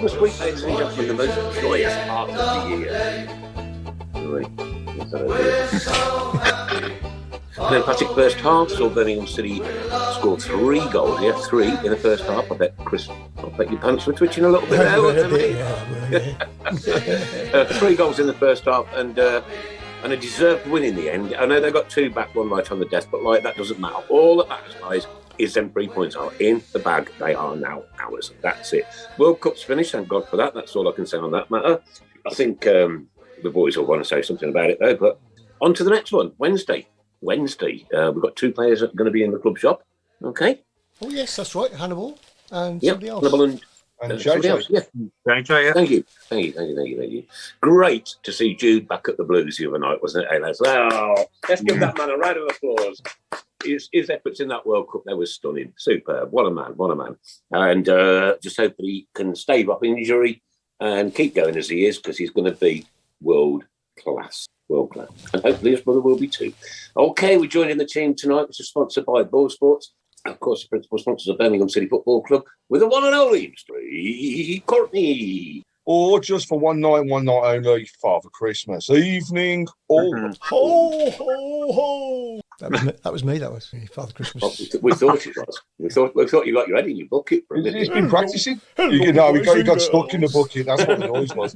Christmas week, ladies and gentlemen, the most joyous part of the year. Right. An emphatic first half saw Birmingham City score 3 goals. Yeah, 3 in the first half. I bet your pants were twitching a little bit there. 3 goals in the first half and a deserved win in the end. I know they got 2 back, 1 right on the death, but that doesn't matter. All that matters, guys, is them 3 points are in the bag. They are now ours. That's it. World Cup's finished. Thank God for that. That's all I can say on that matter. I think the boys will want to say something about it though. But on to the next one. Wednesday. We've got 2 players that are going to be in the club shop. Okay. Oh yes, that's right. Hannibal and somebody else. Hannibal and somebody else. Yeah. JJ, yeah. Thank you. Great to see Jude back at the Blues the other night, wasn't it? Hey, lads? Well, let's give that man a round of applause. His efforts in that World Cup, they were stunning. Superb. What a man. And just hope that he can stave off injury and keep going as he is, because he's going to be world class. And hopefully his brother will be too. Okay, we're joining the team tonight, which is sponsored by Ball Sports. Of course, the principal sponsors of Birmingham City Football Club, with the one and only Mr. Courtney. Or just for one night only, Father Christmas evening. Oh, ho, ho, ho. That was me. Father Christmas. Well, we thought it was. We thought you got your head in your bucket. He's been practicing. He got stuck in the bucket. That's what the noise was.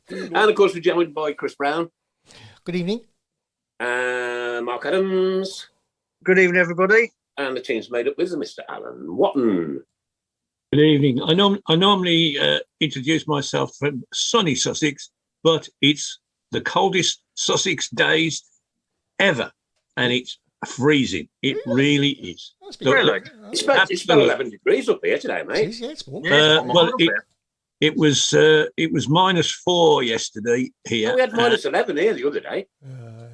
And of course, we're joined by Chris Browne. Good evening. And Mark Adams. Good evening, everybody. And the team's made up with Mr. Alan Watton. Good evening. I normally introduce myself from sunny Sussex, but it's the coldest Sussex days ever, and it's freezing. It really is. Really? It's about 11 degrees up here today, mate. It's warm. It was -4 yesterday here. Oh, we had -11 here the other day.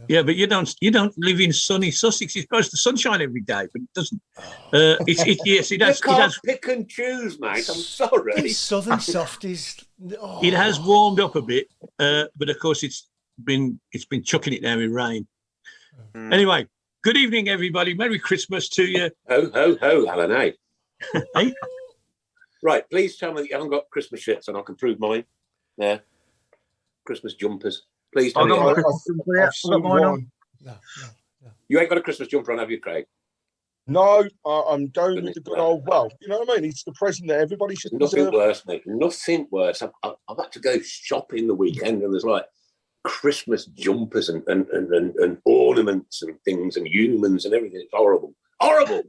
Yeah, but you don't live in sunny Sussex. You're supposed to sunshine every day, but it doesn't. Yes, it has. You can't pick and choose, mate. I'm sorry. These southern softies. Oh. It has warmed up a bit, but of course it's been chucking it down with rain. Anyway, good evening, everybody. Merry Christmas to you. Ho, ho, ho, Alan, eh? Hey? Right, please tell me that you haven't got Christmas shirts and I can prove mine. Yeah. Christmas jumpers. Please tell me. I've got mine on. No. You ain't got a Christmas jumper on, have you, Craig? No, I'm going with the good old, you know what I mean? It's the present that everybody should Nothing deserve. worse, mate. Nothing worse. I've had to go shopping the weekend and there's like Christmas jumpers and ornaments and things and humans and everything. It's horrible. Horrible!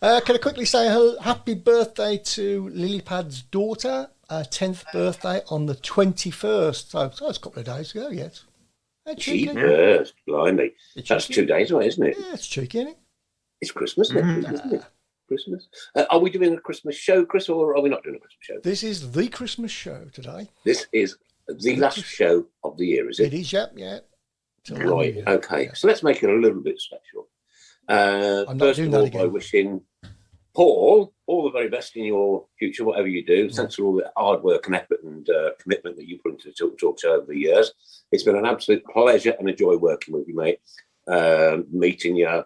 Can I quickly say happy birthday to Lilypad's daughter, 10th birthday on the 21st. So it's a couple of days ago, yes. Cheeky. Blimey. That's 2 days away, isn't it? Yeah, it's cheeky, isn't it? It's Christmas, isn't it? Christmas. Are we doing a Christmas show, Chris, or are we not doing a Christmas show? This is the Christmas show today. This is the last show of the year, is it? It is, yeah. Right, okay. So let's make it a little bit special. First of all, by wishing Paul all the very best in your future, whatever you do. Thanks for all the hard work and effort and commitment that you put into the Tilton Talk Show over the years. It's been an absolute pleasure and a joy working with you, mate. Meeting you,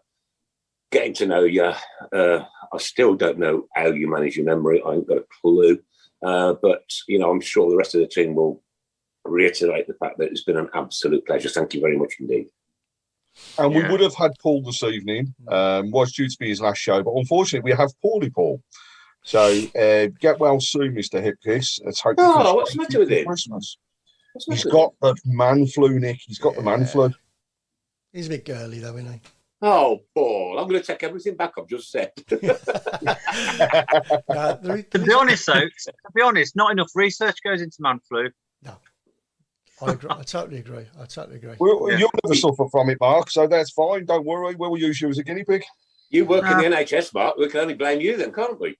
getting to know you. I still don't know how you manage your memory. I ain't got a clue. But, I'm sure the rest of the team will reiterate the fact that it's been an absolute pleasure. Thank you very much indeed. And we would have had Paul this evening. Was due to be his last show, but unfortunately we have Paulie Paul. So get well soon, Mr. Hipkiss. Let's hope. What's the matter with him? Christmas. He's got the man flu, Nick. He's got the man flu. He's a bit girly, though, isn't he? Oh, Paul, I'm going to take everything back I've just said. To be honest, not enough research goes into man flu. No. I totally agree. Well, you'll never suffer from it, Mark, so that's fine. Don't worry. We'll use you as a guinea pig. You work in the NHS, Mark. We can only blame you then, can't we?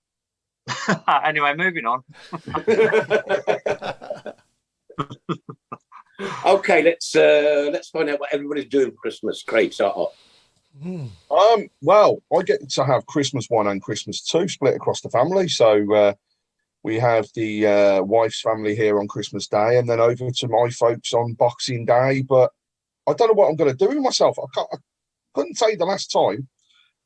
Anyway, moving on. Okay, let's find out what everybody's doing for Christmas. Craig, start off. Well, I get to have Christmas 1 and Christmas 2 split across the family. So we have the wife's family here on Christmas Day and then over to my folks on Boxing Day. But I don't know what I'm going to do with myself. I couldn't tell you the last time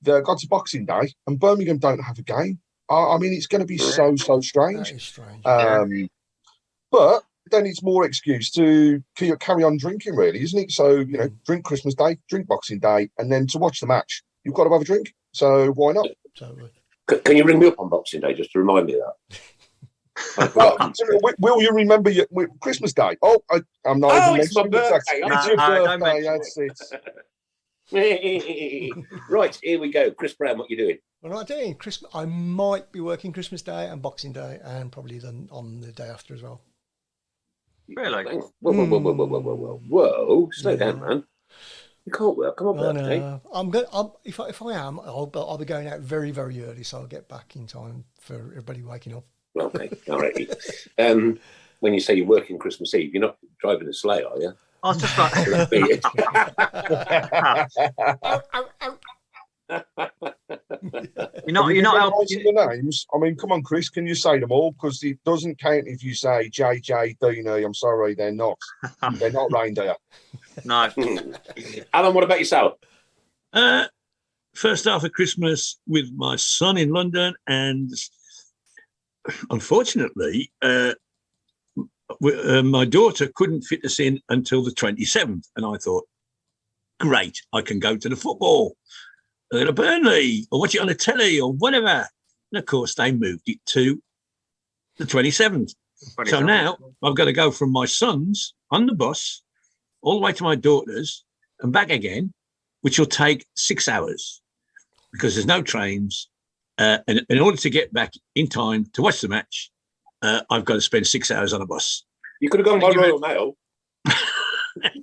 that I got to Boxing Day and Birmingham don't have a game. I mean, it's going to be so strange. That is strange. But then it's more excuse to carry on drinking, really, isn't it? So, you know, drink Christmas Day, drink Boxing Day, and then to watch the match, you've got to have a drink. So why not? Totally. Can you ring me up on Boxing Day just to remind me of that? Well, will you remember your Christmas Day? Oh, I'm not even it's my mentioning the fact. birthday. It's your No, don't birthday. mention That's it. Right, here we go. Chris Browne, what you doing? What am I doing? Christmas. I might be working Christmas Day and Boxing Day, and probably then on the day after as well. Really? Whoa, slow down, man. You can't work. Come on, birthday. No, I'm going. If I am, I'll be going out very, very early, so I'll get back in time for everybody waking up. Okay, all right. When you say you're working Christmas Eve, you're not driving a sleigh, are you? I was just like, you're not helping. The names. I mean, come on, Chris, can you say them all? Because it doesn't count if you say JJ, Dina. I'm sorry, they're not. They're not reindeer. No. Alan, what about yourself? First half of Christmas with my son in London, and unfortunately, my daughter couldn't fit us in until the 27th, and I thought, great, I can go to the football at a Burnley or watch it on the telly or whatever. And of course, they moved it to the 27th. So now I've got to go from my son's on the bus all the way to my daughter's and back again, which will take 6 hours because there's no trains. And in order to get back in time to watch the match, I've got to spend 6 hours on a bus. You could have gone by Royal Mail.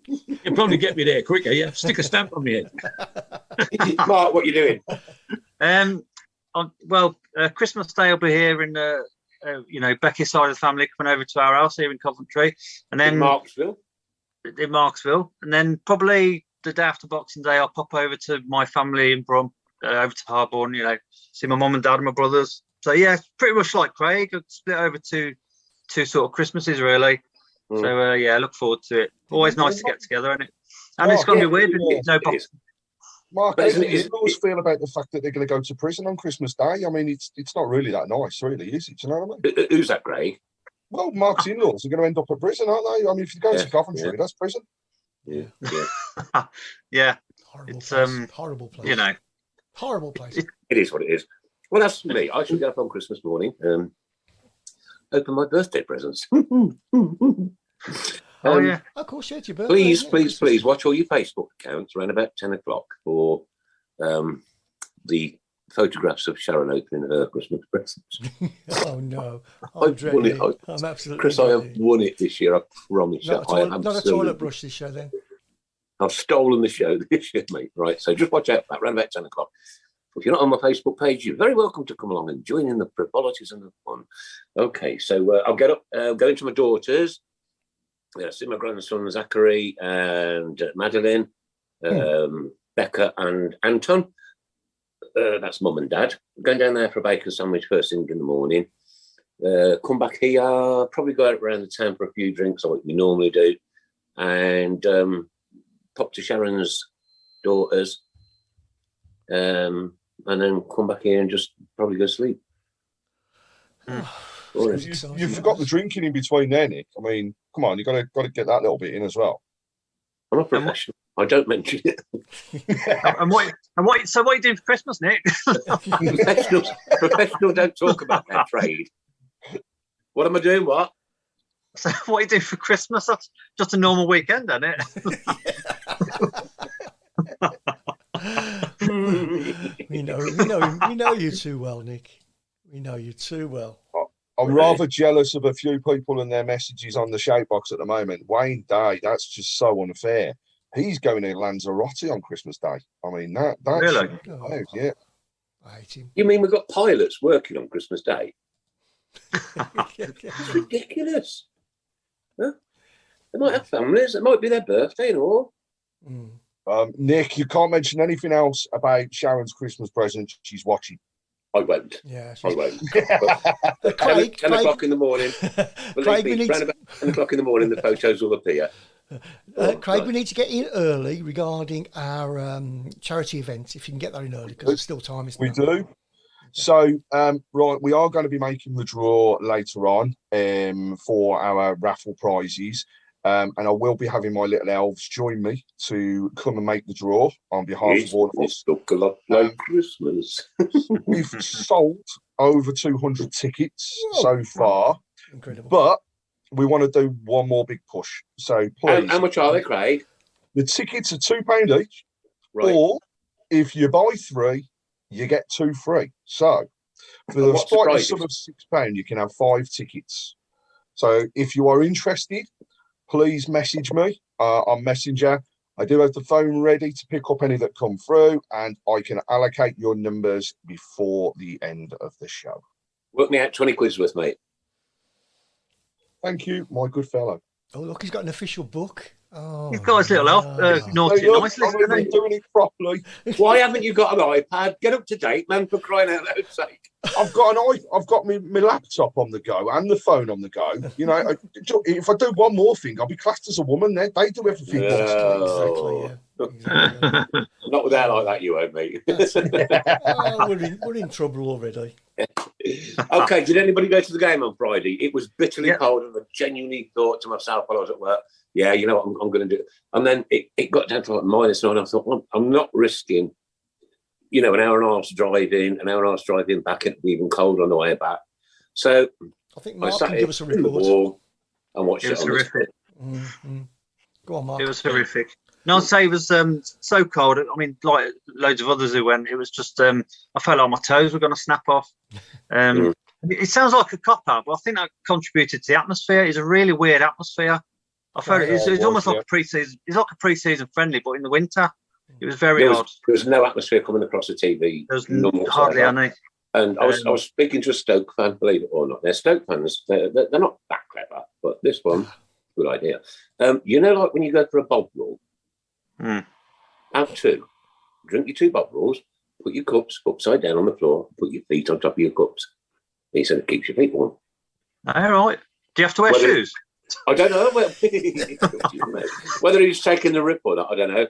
You'll probably get me there quicker, yeah. Stick a stamp on me head. Mark, what you doing? Christmas Day I'll be here in Becky's side of the family coming over to our house here in Coventry, and then In Marksville, and then probably the day after Boxing Day I'll pop over to my family in Browne, over to Harborne, see my mum and dad and my brothers. So yeah, it's pretty much like Craig. I'll split over two sort of Christmases really. So I look forward to it. Always nice to get together, isn't it? And it's going to be weird with no box. Mark, how do you always feel about the fact that they're going to go to prison on Christmas Day? I mean, it's not really that nice, really, is it? Do you know what I mean? Who's that, Craig? Well, Mark's in-laws are going to end up at prison, aren't they? I mean, if you go to Coventry, that's prison. Yeah. Yeah. Horrible place. Horrible place. It is what it is. Well, that's me. I should get up on Christmas morning and open my birthday presents. Of course, it's your birthday. Please watch all your Facebook accounts around about 10 o'clock for the photographs of Sharon opening her Christmas presents. Oh no! I've won it. I'm absolutely. Chris, I have won it this year. I promise you. Not a toilet brush this show, then. I've stolen the show this year, mate. Right, so just watch out around about 10 o'clock. If you're not on my Facebook page, you're very welcome to come along and join in the frivolities and the fun. Okay, so I'll get up, go into my daughters, see my grandson Zachary and Madeline, Becca and Anton. That's mum and dad. I'm going down there for a bacon sandwich first thing in the morning. Come back here, probably go out around the town for a few drinks like we normally do, and pop to Sharon's daughters. And then come back here and just probably go to sleep. You forgot the drinking in between there, Nick. I mean, come on, you got to get that little bit in as well. I'm a professional. I don't mention it. So what are you doing for Christmas, Nick? Professionals don't talk about their trade. What am I doing? What? So what are you doing for Christmas? That's just a normal weekend, isn't it? We know you too well, Nick. We know you too well. I'm rather jealous of a few people and their messages on the shout box at the moment. Wayne Day, that's just so unfair. He's going to Lanzarote on Christmas Day. I mean, that's really? Yeah. I hate him. You mean we've got pilots working on Christmas Day? It's ridiculous. Huh? They might have families. It might be their birthday and all. Nick, you can't mention anything else about Sharon's Christmas present. She's watching. I won't. Yeah, I won't. 10 o'clock in the morning. Craig, around about 10 o'clock in the morning, the photos will appear. Craig, we need to get in early regarding our charity event. If you can get that in early, because there's still time. We do. So, right, we are going to be making the draw later on for our raffle prizes. And I will be having my little elves join me to come and make the draw on behalf of all of us. Look a lot like Christmas. We've sold over 200 tickets so far. Incredible. But we want to do one more big push. So please. How much are they, Craig? The tickets are £2 each. Right. Or if you buy 3, you get 2 free. So for the slightly sum of £6, you can have 5 tickets. So if you are interested, please message me on Messenger. I do have the phone ready to pick up any that come through, and I can allocate your numbers before the end of the show. Work me out 20 quid's worth, mate. Thank you, my good fellow. Oh, look, he's got an official book. Oh, He's got his little naughty Hey, look, nice list, I'm isn't he? doing it properly. Why haven't you got an iPad? Get up to date, man, for crying out loud's sake. I've got my laptop on the go and the phone on the go. You know, if I do one more thing, I'll be classed as a woman. They do everything. Exactly, yeah. Not with that like that, you won't, mate. Oh, we're in trouble already. Okay, did anybody go to the game on Friday? It was bitterly cold, and I genuinely thought to myself while I was at work, yeah, you know what, I'm going to do. And then it got down to like -9. I thought, well, I'm not risking, an hour and a half's drive in, an hour and a half's drive in back, it'd be even cold on the way back. So I think Mark can give us a report. And watched It was horrific. Go on, Mark. It was horrific. No, I'd say it was so cold. I mean, like loads of others who went, it was just, I felt like my toes were going to snap off. It sounds like a cop-out, but I think that contributed to the atmosphere. It's a really weird atmosphere. I felt it's almost like a pre-season. It's like a pre-season friendly, but in the winter, it was very odd. There was no atmosphere coming across the TV. There was hardly any. And I was speaking to a Stoke fan, believe it or not. They're Stoke fans. They're not that clever, but this one, good idea. Like when you go for a bob roll, have 2, drink your 2 bob rolls, put your cups upside down on the floor, put your feet on top of your cups. He said it keeps your feet warm. All right. Do you have to wear shoes? I don't know. Whether he's taking the rip or not, I don't know.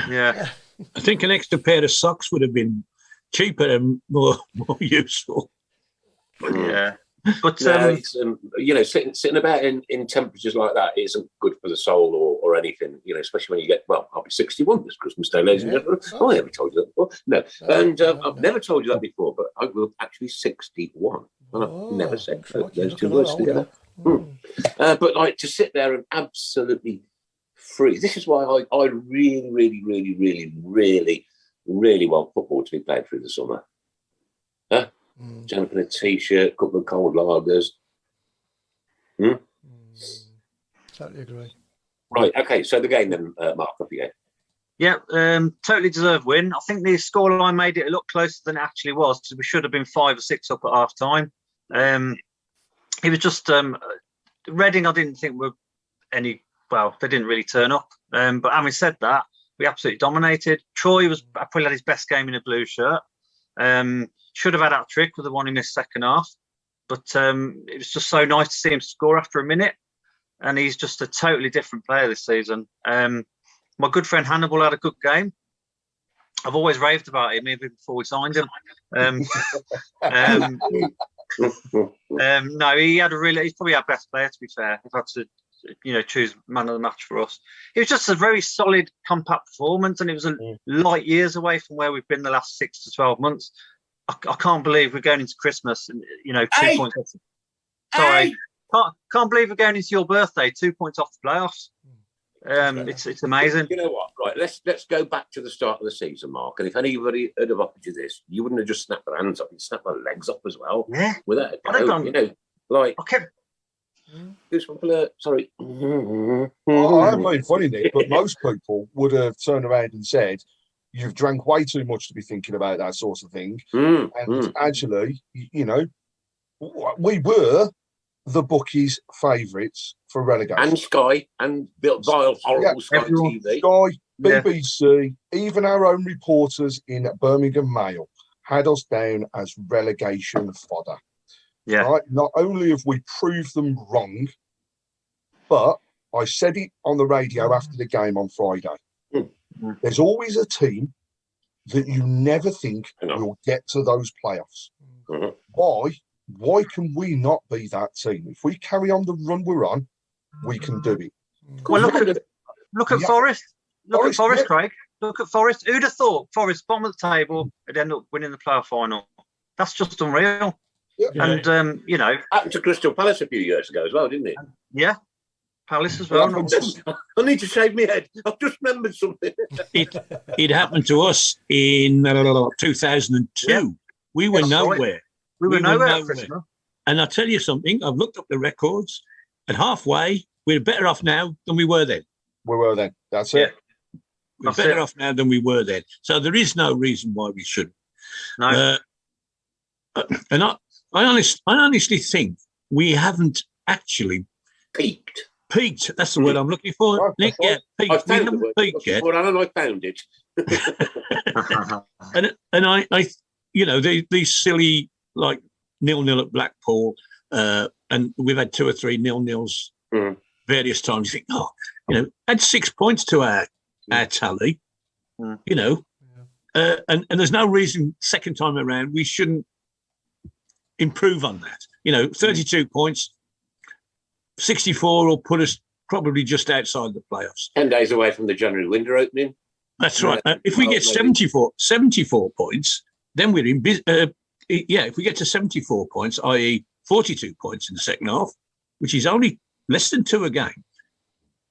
Yeah. I think an extra pair of socks would have been cheaper and more useful. Yeah. But sitting about in temperatures like that isn't good for the soul or anything. Especially when you get I'll be 61 this Christmas Day, ladies and gentlemen. Oh, I never told you that before. No, I've never told you that before. But I will actually 61, and I've never said those 2 words together. But like to sit there and absolutely freeze. This is why I really, really, really, really, really, really want football to be played through the summer. Jump in a t-shirt, couple of cold lagers. Totally agree. Right, okay, so the game then, Mark, off you go. Yeah, totally deserved win. I think the scoreline made it look closer than it actually was, because we should have been 5 or 6 up at half time. It was just Reading, I didn't think were they didn't really turn up. But having said that, we absolutely dominated. Troy probably had his best game in a blue shirt. Should have had that trick with the one in his second half. But it was just so nice to see him score after a minute. And he's just a totally different player this season. My good friend Hannibal had a good game. I've always raved about him, even before we signed him. No, he's probably our best player, to be fair. If I had to, choose man of the match for us. It was just a very solid, compact performance, and it was a light years away from where we've been the last 6 to 12 months. I can't believe we're going into Christmas and, 2 points off. Sorry. Can't believe we're going into your birthday, 2 points off the playoffs. It's amazing. You know what? Right, let's go back to the start of the season, Mark. And if anybody had have offered you this, you wouldn't have just snapped their hands up; you'd snap their legs up as well. Yeah, without a doubt, like. Okay. Sorry. I'm not funny, Nick, but most people would have turned around and said, "You've drank way too much to be thinking about that sort of thing." Actually, we were the bookies' favourites for relegation. And Sky, and vile, horrible Sky TV. Sky, BBC, even our own reporters in Birmingham Mail had us down as relegation fodder. Yeah. Right? Not only have we proved them wrong, but I said it on the radio after the game on Friday. There's always a team that you never think will get to those playoffs. Why can we not be that team? If we carry on the run we're on, we can do it. Well, look at Forest. Look at Forest, Craig. Look at Forest. Who'd have thought Forest, bottom of the table, would end up winning the playoff final? That's just unreal. Yeah. And, you know... Happened to Crystal Palace a few years ago as well, didn't it? Yeah. Palace as well. I need to shave my head. I've just remembered something. It happened to us in 2002. Yeah. We were nowhere. Right. We were nowhere. And I'll tell you something. I've looked up the records, and halfway, we're better off now than we were then. We were then. That's it. We're better off now than we were then. So there is no reason why we shouldn't. No. And I honestly think we haven't actually peaked. That's the word I'm looking for. Nick, peaked. I found we haven't peaked yet. I found it. and I you know, these silly, like 0-0 at Blackpool, and we've had 2 or 3 0-0s various times. You think, you know, add 6 points to our tally, you know, and there's no reason second time around we shouldn't improve on that. You know, 32 points, 64 will put us probably just outside the playoffs. 10 days away from the January window opening. That's right. If we get 74 points, then we're in if we get to 74 points, i.e. 42 points in the second half, which is only less than 2 a game,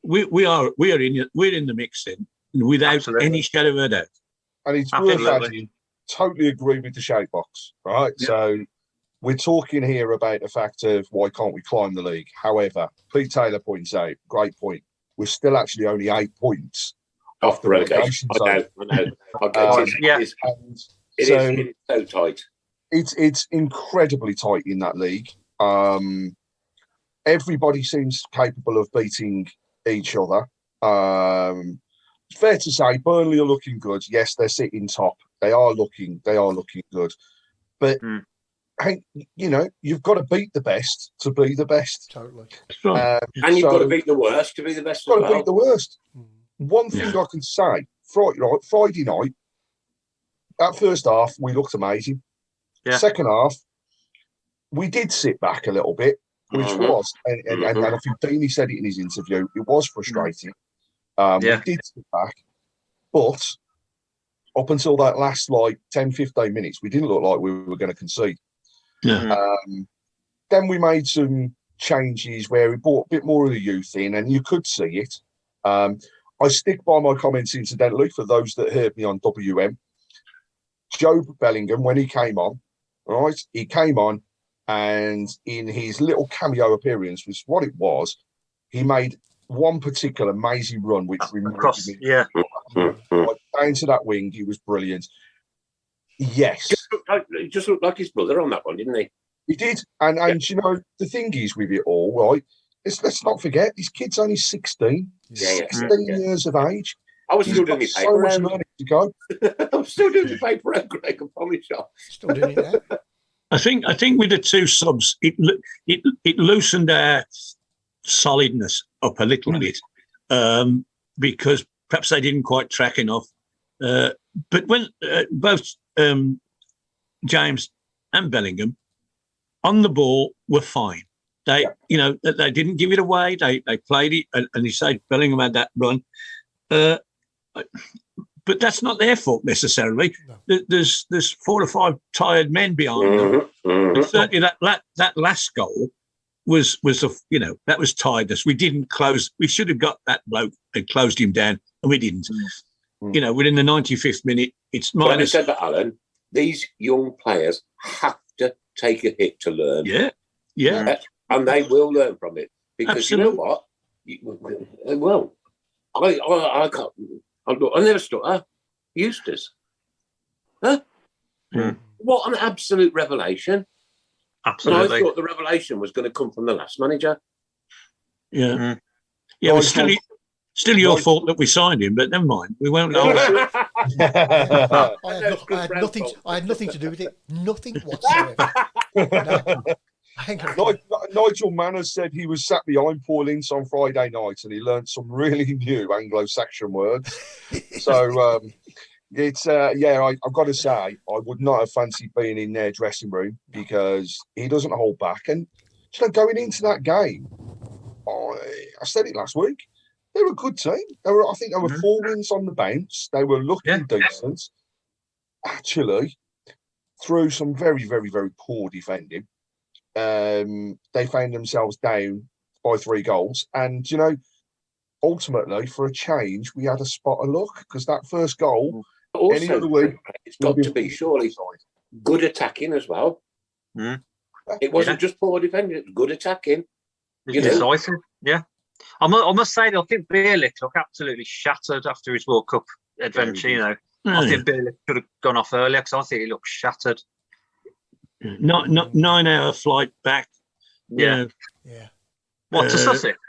we're in the mix then, without any shadow of a doubt. And it's worth adding, totally agree with the shake box, right? Yeah. So we're talking here about the fact of why can't we climb the league? However, Pete Taylor points out, great point, we're still actually only 8 points off the relegation zone. I know. It's so tight. It's incredibly tight in that league. Everybody seems capable of beating each other. It's fair to say Burnley are looking good. Yes, they're sitting top. They are looking good. But hey, you know, you've got to beat the best to be the best. Totally. And you've got to beat the worst to be the best. You've got to beat the worst. One thing I can say, Friday night, that first half, we looked amazing. Yeah. Second half, we did sit back a little bit, which was, and I think Deeney said it in his interview, it was frustrating. We did sit back, but up until that last 10, 15 minutes, we didn't look like we were going to concede. Yeah. Then we made some changes where we brought a bit more of the youth in, and you could see it. I stick by my comments, incidentally, for those that heard me on WM. Joe Bellingham, when he came on, he came on, and in his little cameo appearance, was what it was, he made one particular amazing run, which across, down to that wing. He was brilliant. Yes, he just looked like his brother on that one, didn't he? He did, and you know the thing is with it all, right? Let's not forget this kid's only 16, 16 years of age. I was still doing my paper round. So much to go. I'm still doing the paper round, Greg. I promise you. Still doing it now. I think with the 2 subs, it loosened our solidness up a little bit, because perhaps they didn't quite track enough. But when both James and Bellingham on the ball were fine. They, you know, they didn't give it away. They played it, and you say Bellingham had that run. But that's not their fault necessarily. No. There's 4 or 5 tired men behind them. And certainly that last goal was that was tiredness. We didn't close. We should have got that bloke and closed him down, and we didn't. You know, within the 95th minute, it's minus. Having said that, Alan, these young players have to take a hit to learn. Yeah. And they will learn from it, because Absolutely. You know what? Well, I can't. I never stutter. Eustace. Huh? What an absolute revelation. Absolutely. And I thought the revelation was going to come from the last manager. Yeah. Yeah, it was still your fault that we signed him, but never mind. We won't know. I had nothing to do with it. Nothing whatsoever. No. Nigel Manners said he was sat behind Paul Ince on Friday night and he learned some really new Anglo-Saxon words. So, It's I've got to say, I would not have fancied being in their dressing room because he doesn't hold back. And going into that game, I said it last week, they were a good team. I think they were 4 wins on the bounce. They were looking decent. Actually, through some very, very, very poor defending, they found themselves down by 3 goals. And ultimately, for a change, we had a spot of luck because that first goal. Also, any other week, it's got to be surely good attacking as well. It wasn't just poor defending; it was good attacking. It's decisive, yeah. I must say, I think Bierlich looked absolutely shattered after his World Cup adventure. I think Bierlich should have gone off earlier because I think he looked shattered. Not 9-hour flight back. Yeah. What, to Sussex?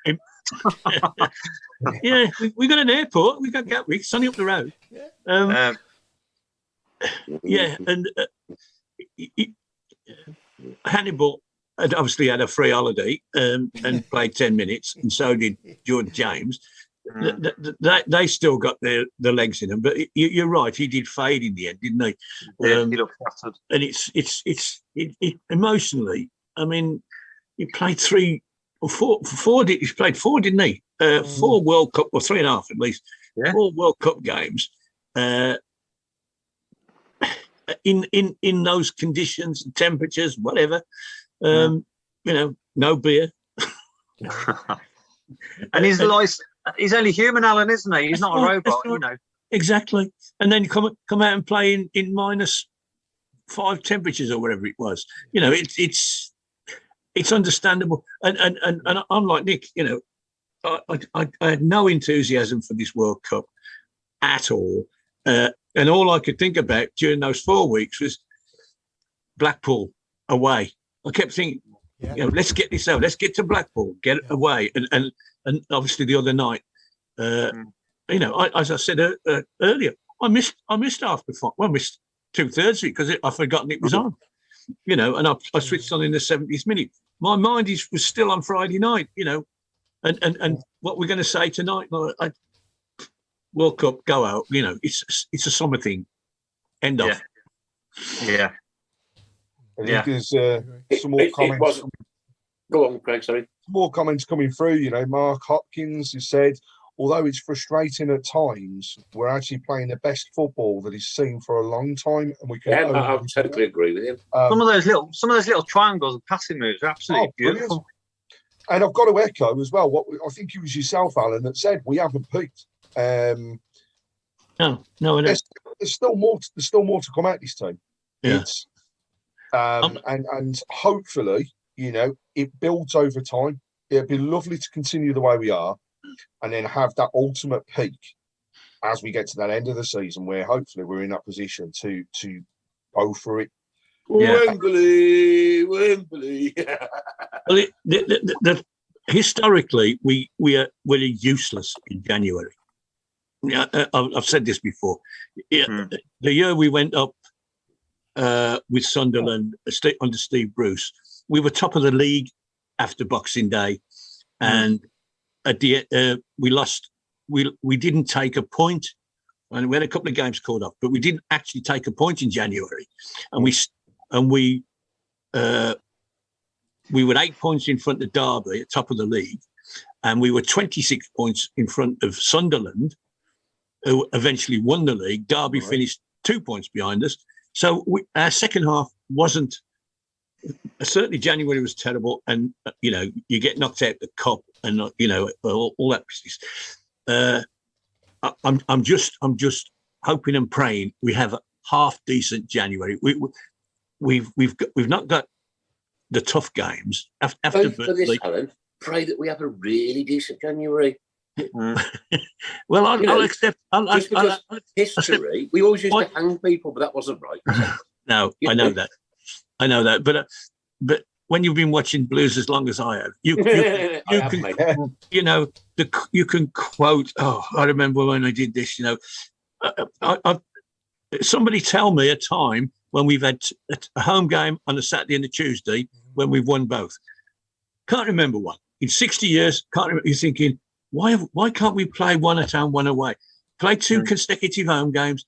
Yeah, we got an airport. We got Gatwick. It's only up the road. And Hannibal had obviously had a free holiday and played 10 minutes, and so did Jordan James. They still got their legs in them, but you're right. He did fade in the end, didn't he? He looked flattered. And it's emotionally. I mean, he played 3 or 4. He played 4, didn't he? 4 World Cup, or 3.5 at least. 4 World Cup games. In those conditions, temperatures, whatever. No beer. And he's only human, Alan, isn't he? He's not a robot, Exactly. And then come out and play in -5 temperatures or whatever it was. It's understandable. And I'm like Nick, I had no enthusiasm for this World Cup at all. And all I could think about during those 4 weeks was Blackpool away. I kept thinking, let's get this out. Let's get to Blackpool, get it away. And obviously the other night, as I said earlier, I missed half the fight. Well, I missed 2/3 of it because I'd forgotten it was on. And I switched on in the 70th minute. My mind was still on Friday night, and what we're going to say tonight, World Cup, go out, it's a summer thing. End of. Yeah. I think there's some more comments. Go on, Craig, sorry. Some more comments coming through, Mark Hopkins has said, although it's frustrating at times, we're actually playing the best football that he's seen for a long time, and we can. Yeah, I totally agree with him. Some of those little triangles and passing moves are absolutely beautiful. And I've got to echo as well what I think it was yourself, Alan, that said we haven't peaked. No, there's still more. There's still more to come out this team. Yeah. And hopefully, it builds over time. It'd be lovely to continue the way we are, and then have that ultimate peak as we get to that end of the season, where hopefully we're in that position to go for it. Wembley. Well, historically, we're useless in January. Yeah, I've said this before. The year we went up with Sunderland under Steve Bruce, we were top of the league after Boxing Day, and at the we lost. We didn't take a point, and we had a couple of games called up, but we didn't actually take a point in January, and we were 8 points in front of Derby at top of the league, and we were 26 points in front of Sunderland, who eventually won the league. Derby finished 2 points behind us. So our second half wasn't, certainly January was terrible. And, you get knocked out the cup and, all that business. I'm just hoping and praying we have a half decent January. We've not got the tough games after for this, Alan, pray that we have a really decent January. Well, I'll accept. History, we always used to hang people, but that wasn't right. No, I know that. But when you've been watching Blues as long as I have, you can quote. Oh, I remember when I did this. Somebody tell me a time when we've had a home game on a Saturday and a Tuesday when we've won both. Can't remember one in 60 years. Can't remember. You're thinking, why can't we play one at home, one away? Play 2 consecutive home games.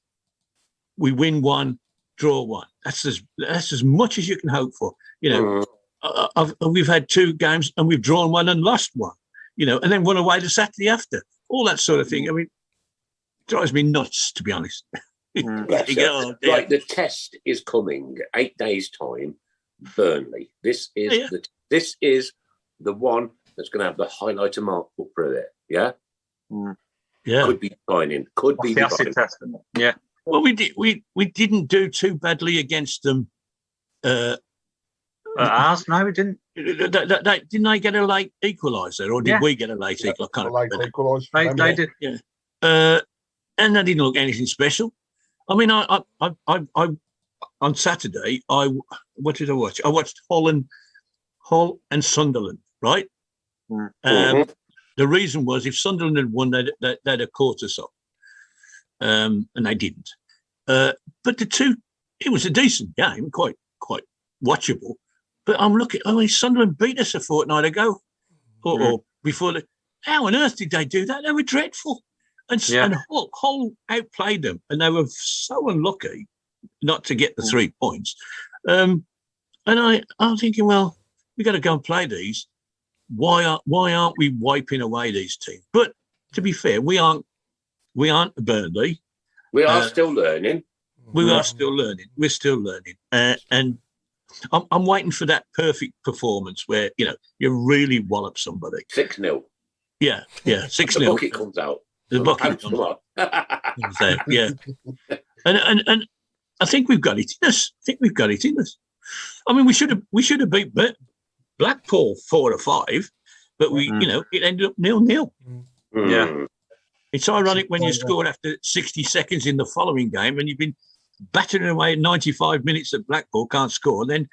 we win one, draw one. That's as much as you can hope for. You know, we've had 2 games and we've drawn one and lost one. You know, and then won away the Saturday after. All that sort of thing. I mean, it drives me nuts, to be honest. Right, the test is coming. 8 days' time. Burnley. This is the one that's going to have the highlighter mark put through it. Yeah. Yeah. Could be defining. Could be defining. Yeah. Well, we didn't do too badly against them. Ours? No, we didn't. Didn't they get a late equaliser, or did we get a late equaliser? I can't remember. They did. Yeah. And that didn't look anything special. I mean, I on Saturday, what did I watch? I watched Hull and Sunderland, right? The reason was if Sunderland had won, they'd have caught us up, and they didn't. But it was a decent game, quite watchable. But I'm looking. I mean, Sunderland beat us a fortnight ago, or before. How on earth did they do that? They were dreadful, and Hull outplayed them, and they were so unlucky not to get the 3 points. And I'm thinking, well, we got to go and play these. Why aren't we wiping away these teams? But to be fair, we aren't a Burnley. We are still learning. We are still learning. We're still learning, and I'm waiting for that perfect performance where you really wallop somebody. 6-0. Yeah, 6-0. The bucket comes out. The bucket comes out. Yeah, and I think we've got it in us. I mean, we should have beat Blackpool 4-5, but it ended up 0-0. Yeah. It's ironic when you scored after 60 seconds in the following game and you've been battering away 95 minutes at Blackpool, can't score. And then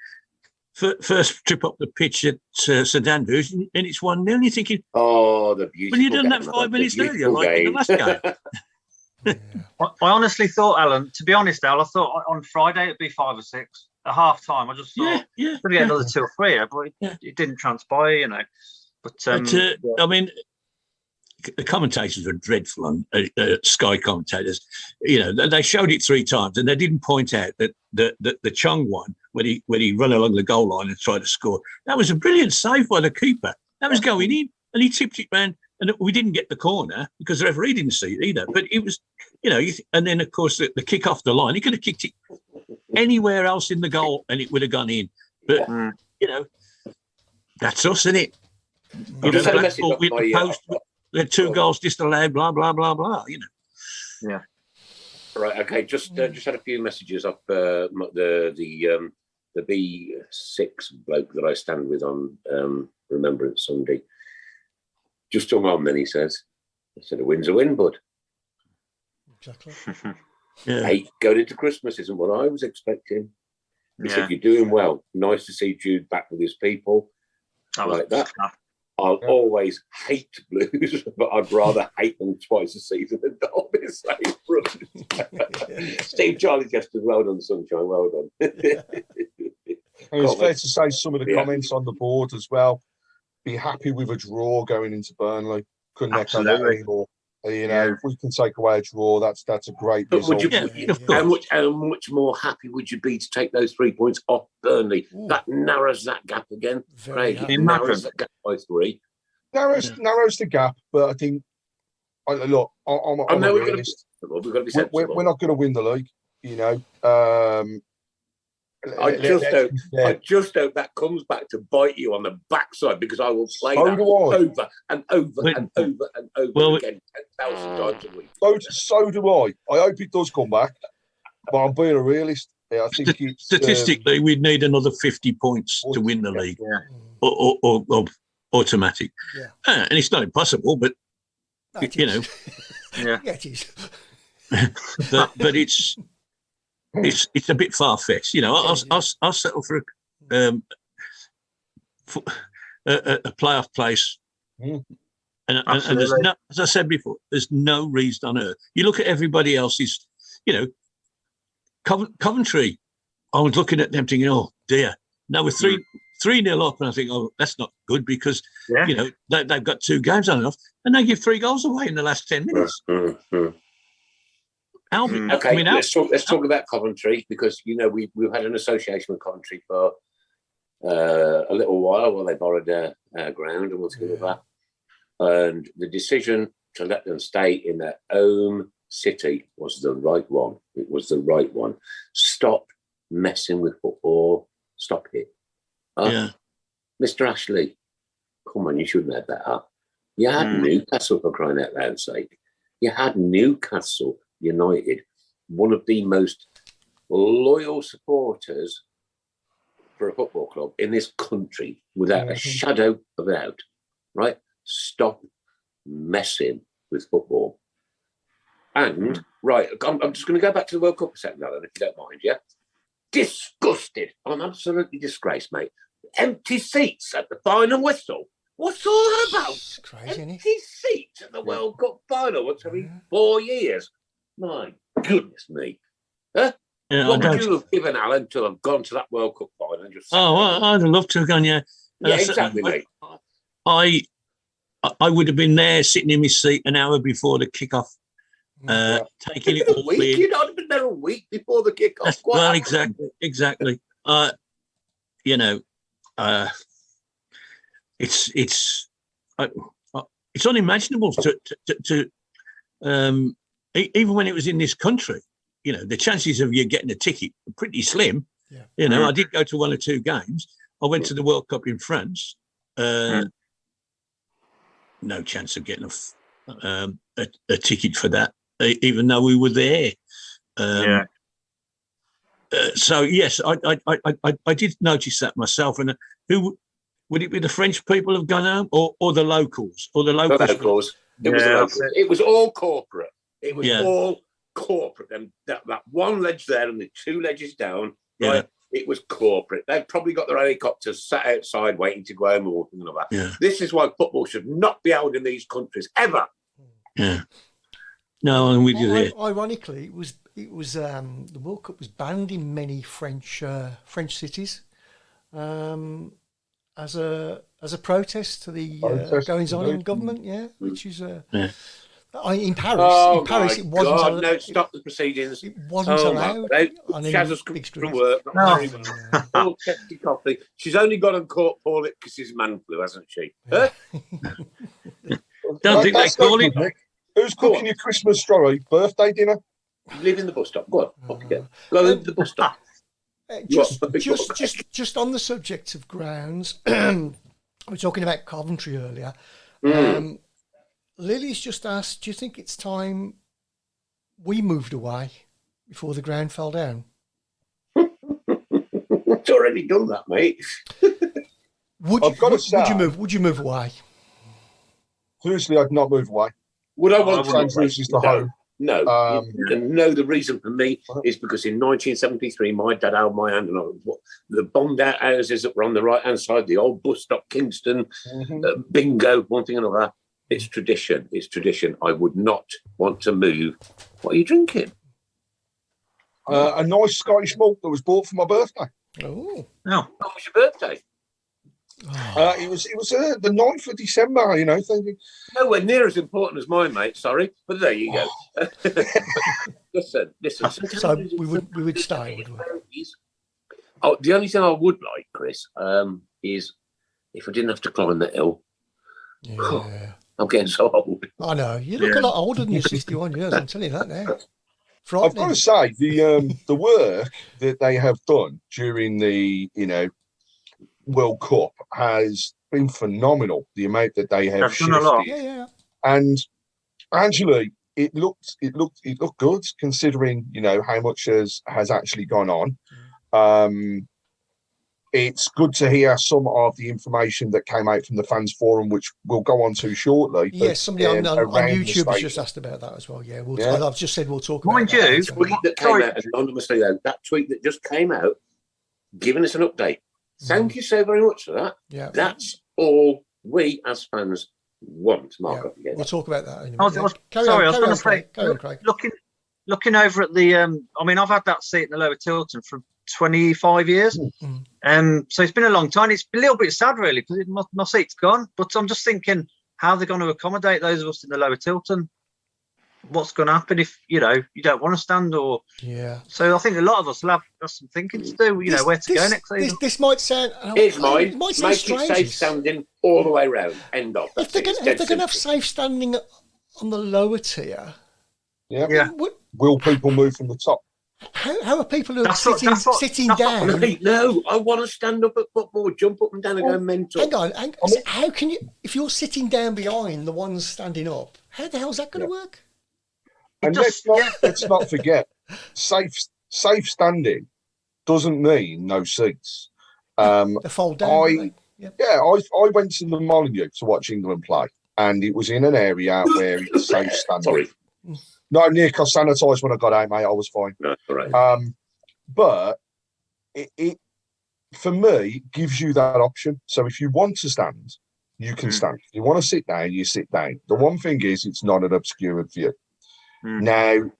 first trip up the pitch at St Andrews and it's 1-0. You're thinking, the beautiful. Well, you've done that 5 minutes earlier, like in the last game. I honestly thought, Alan, to be honest, Al, I thought on Friday it'd be 5 or 6 at half time. I just thought we're going to get another 2 or 3, but it didn't transpire, But I mean, the commentators were dreadful on Sky commentators. They showed it 3 times and they didn't point out that the Chung one, when he ran along the goal line and tried to score, that was a brilliant save by the keeper. That was going in and he tipped it round and we didn't get the corner because the referee didn't see it either. But it was, and then, of course, the kick off the line, he could have kicked it anywhere else in the goal and it would have gone in. But, that's us, isn't it? We had 2 goals disallowed, blah, blah, blah, blah, Yeah. Right, okay, just had a few messages off the B6 bloke that I stand with on Remembrance Sunday. Just hung on then, he says. I said, a win's a win, bud. Exactly. Hey, going into Christmas isn't what I was expecting. He said, you're doing well. Nice to see Jude back with his people. I like that. I'll always hate Blues, but I'd rather hate them twice a season than Derby. Steve Charlie Chester, well done, Sunshine, well done. It's fair to say some of the comments on the board as well. Be happy with a draw going into Burnley. Couldn't echo that anymore. If we can take away a draw, that's a great result. How much more happy would you be to take those 3 points off Burnley? Ooh. That narrows that gap again. Craig, it narrows that gap by 3. Narrows the gap, but I think, I'm a realist. We're not going to win the league, I just hope that comes back to bite you on the backside because I will play that over and over and over again 10,000 times a week. So do I. I hope it does come back, but I'm being a realist. I think statistically, we'd need another 50 points to win the league, or automatic. Yeah. And it's not impossible, but it is. but it's a bit far fetched, I'll settle for a playoff place, and there's no, as I said before, there's no reason on earth. You look at everybody else's, Coventry. I was looking at them thinking, oh dear, now we're 3-0 up, and I think, oh, that's not good because they've got 2 games on and off, and they give 3 goals away in the last 10 minutes. Albion. Okay, let's talk about Coventry, because we've had an association with Coventry for a little while they borrowed our ground and what's going with that. And the decision to let them stay in their own city was the right one. It was the right one. Stop messing with football. Stop it. Mr. Ashley, come on, you shouldn't have that. You had Newcastle, for crying out loud's sake. You had Newcastle United, one of the most loyal supporters for a football club in this country, without a shadow of a doubt, right? Stop messing with football. And, right, I'm just going to go back to the World Cup a second, Alan, if you don't mind, yeah? Disgusted. I'm absolutely disgraced, mate. Empty seats at the final whistle. What's all that about? It's crazy, Empty seats at the World Cup final once every 4 years. My goodness me. Huh? Yeah, what would you have given, Alan, to have gone to that World Cup final? And just I'd love to have gone, yeah. Yeah, exactly, mate. I would have been there sitting in my seat an hour before the kickoff, taking it all in. You'd have been there a week before the kickoff. Well, exactly. It's unimaginable to even when it was in this country. The chances of you getting a ticket are pretty slim. Yeah. I did go to 1 or 2 games. I went to the World Cup in France. No chance of getting a ticket for that, even though we were there. So yes, I did notice that myself. And who would it be? The French people have gone home, or the locals, or the locals? The locals. It was all corporate. It was all corporate. And that one ledge there and the 2 ledges down, right? It was corporate. They've probably got their helicopters sat outside waiting to go home or something like that. Yeah. This is why football should not be held in these countries ever. Yeah. No, I'm with you there. Ironically, it was the World Cup was banned in many French cities as a protest to the goings on in government. Yeah, which is in Paris. It wasn't allowed. No, stop the proceedings. It wasn't allowed. Shaz has come from work. All coffee. She's only got on caught Paul it because he's man flu, hasn't she? Don't think they call it. Who's cooking your Christmas birthday dinner? Live in the bus stop. Go on, up again. Go to the bus stop. Just on the subject of grounds, we were talking about Coventry earlier. Lily's just asked, do you think it's time we moved away before the ground fell down? It's already done that, mate. Would you move away? Seriously, I'd not move away. Would I want to transition to home? No. No, the reason for me is because in 1973, my dad held my hand and the bombed out houses that were on the right-hand side, the old bus stop, Kingston, bingo, one thing and another. It's tradition. It's tradition. I would not want to move. What are you drinking? A nice Scottish malt that was bought for my birthday. Oh. What was your birthday? It was the 9th of December, thinking. Nowhere near as important as mine, mate. Sorry. But there you go. Listen. So we would stay, would we? Oh, the only thing I would like, Chris, is if I didn't have to climb the hill. Yeah. I'm getting so old. I know. You look a lot older than you're 61 years, I'm telling you that now. I've got to say, the work that they have done during the, World Cup has been phenomenal. The amount that they have shifted. Done a lot. Yeah. And actually, it looked good considering, how much has actually gone on. It's good to hear some of the information that came out from the fans forum, which we'll go on to shortly. Yes, somebody on YouTube has just asked about that as well. Yeah, I've just said we'll talk about that. Mind you, tweet that came out anonymously, though, that tweet that just came out, giving us an update. Thank you so very much for that. Yeah, that's all we as fans want. Mark, yeah. We'll talk about that. I was going to say, Craig. Looking over at the, I've had that seat in the Lower Tilton for 25 years. So it's been a long time. It's a little bit sad, really, because my seat's gone. But I'm just thinking how they're going to accommodate those of us in the Lower Tilton. what's going to happen if you don't want to stand, or So I think a lot of us will have some thinking to do. Where to go next season. This might sound. Here's mine. It might sound Make strange. it safe standing all the way round. End of. If they're going to have safe standing on the lower tier, will people move from the top? How are people who are sitting down? No, I want to stand up at football, jump up and down and go mental. Hang on. So how can you, if you're sitting down behind the ones standing up, how the hell is that going to work? And let's not forget, safe standing doesn't mean no seats. They fold down. I went to the Molyneux to watch England play, and it was in an area where it was safe standing. Sorry. No, Nick, I sanitised when I got out, mate. I was fine. No, all right. But it for me gives you that option. So if you want to stand, you can stand. If you want to sit down, you sit down. The one thing is, it's not an obscured view. Now,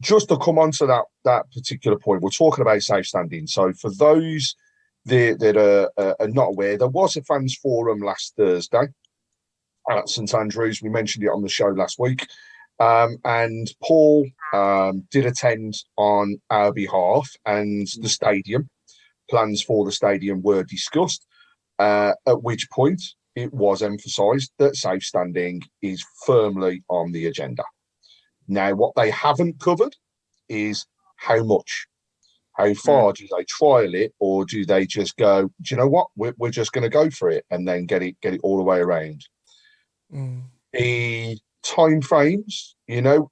just to come on to that particular point, we're talking about safe standing. So for those that are not aware, there was a fans forum last Thursday at St Andrews. We mentioned it on the show last week. And Paul did attend on our behalf, and the stadium, plans for the stadium were discussed, at which point it was emphasised that safe standing is firmly on the agenda. Now, what they haven't covered is how much. How far do they trial it, or do they just go, do you know what, we're just going to go for it and then get it all the way around? The time frames,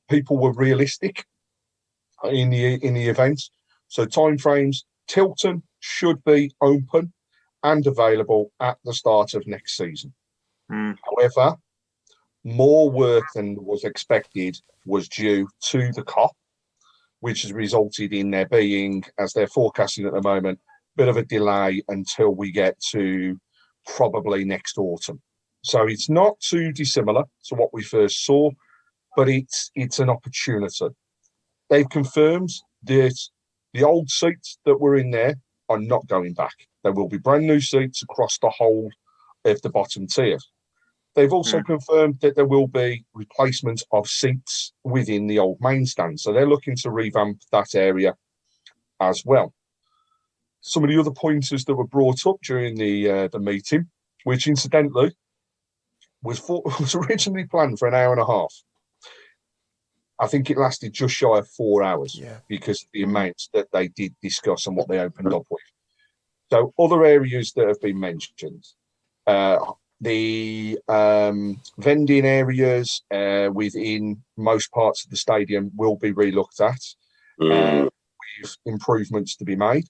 people were realistic in the event. So time frames, Tilton should be open and available at the start of next season. However, more work than was expected was due to the COP, which has resulted in there being, as they're forecasting at the moment, a bit of a delay until we get to probably next autumn. So it's not too dissimilar to what we first saw, but it's an opportunity. They've confirmed that the old seats that were in there are not going back. There will be brand new seats across the whole of the bottom tier. They've also confirmed that there will be replacement of seats within the old main stand. So they're looking to revamp that area as well. Some of the other pointers that were brought up during the meeting, which incidentally was originally planned for an hour and a half. I think it lasted just shy of 4 hours because of the amounts that they did discuss and what they opened up with. So other areas that have been mentioned, the vending areas within most parts of the stadium will be relooked at with improvements to be made.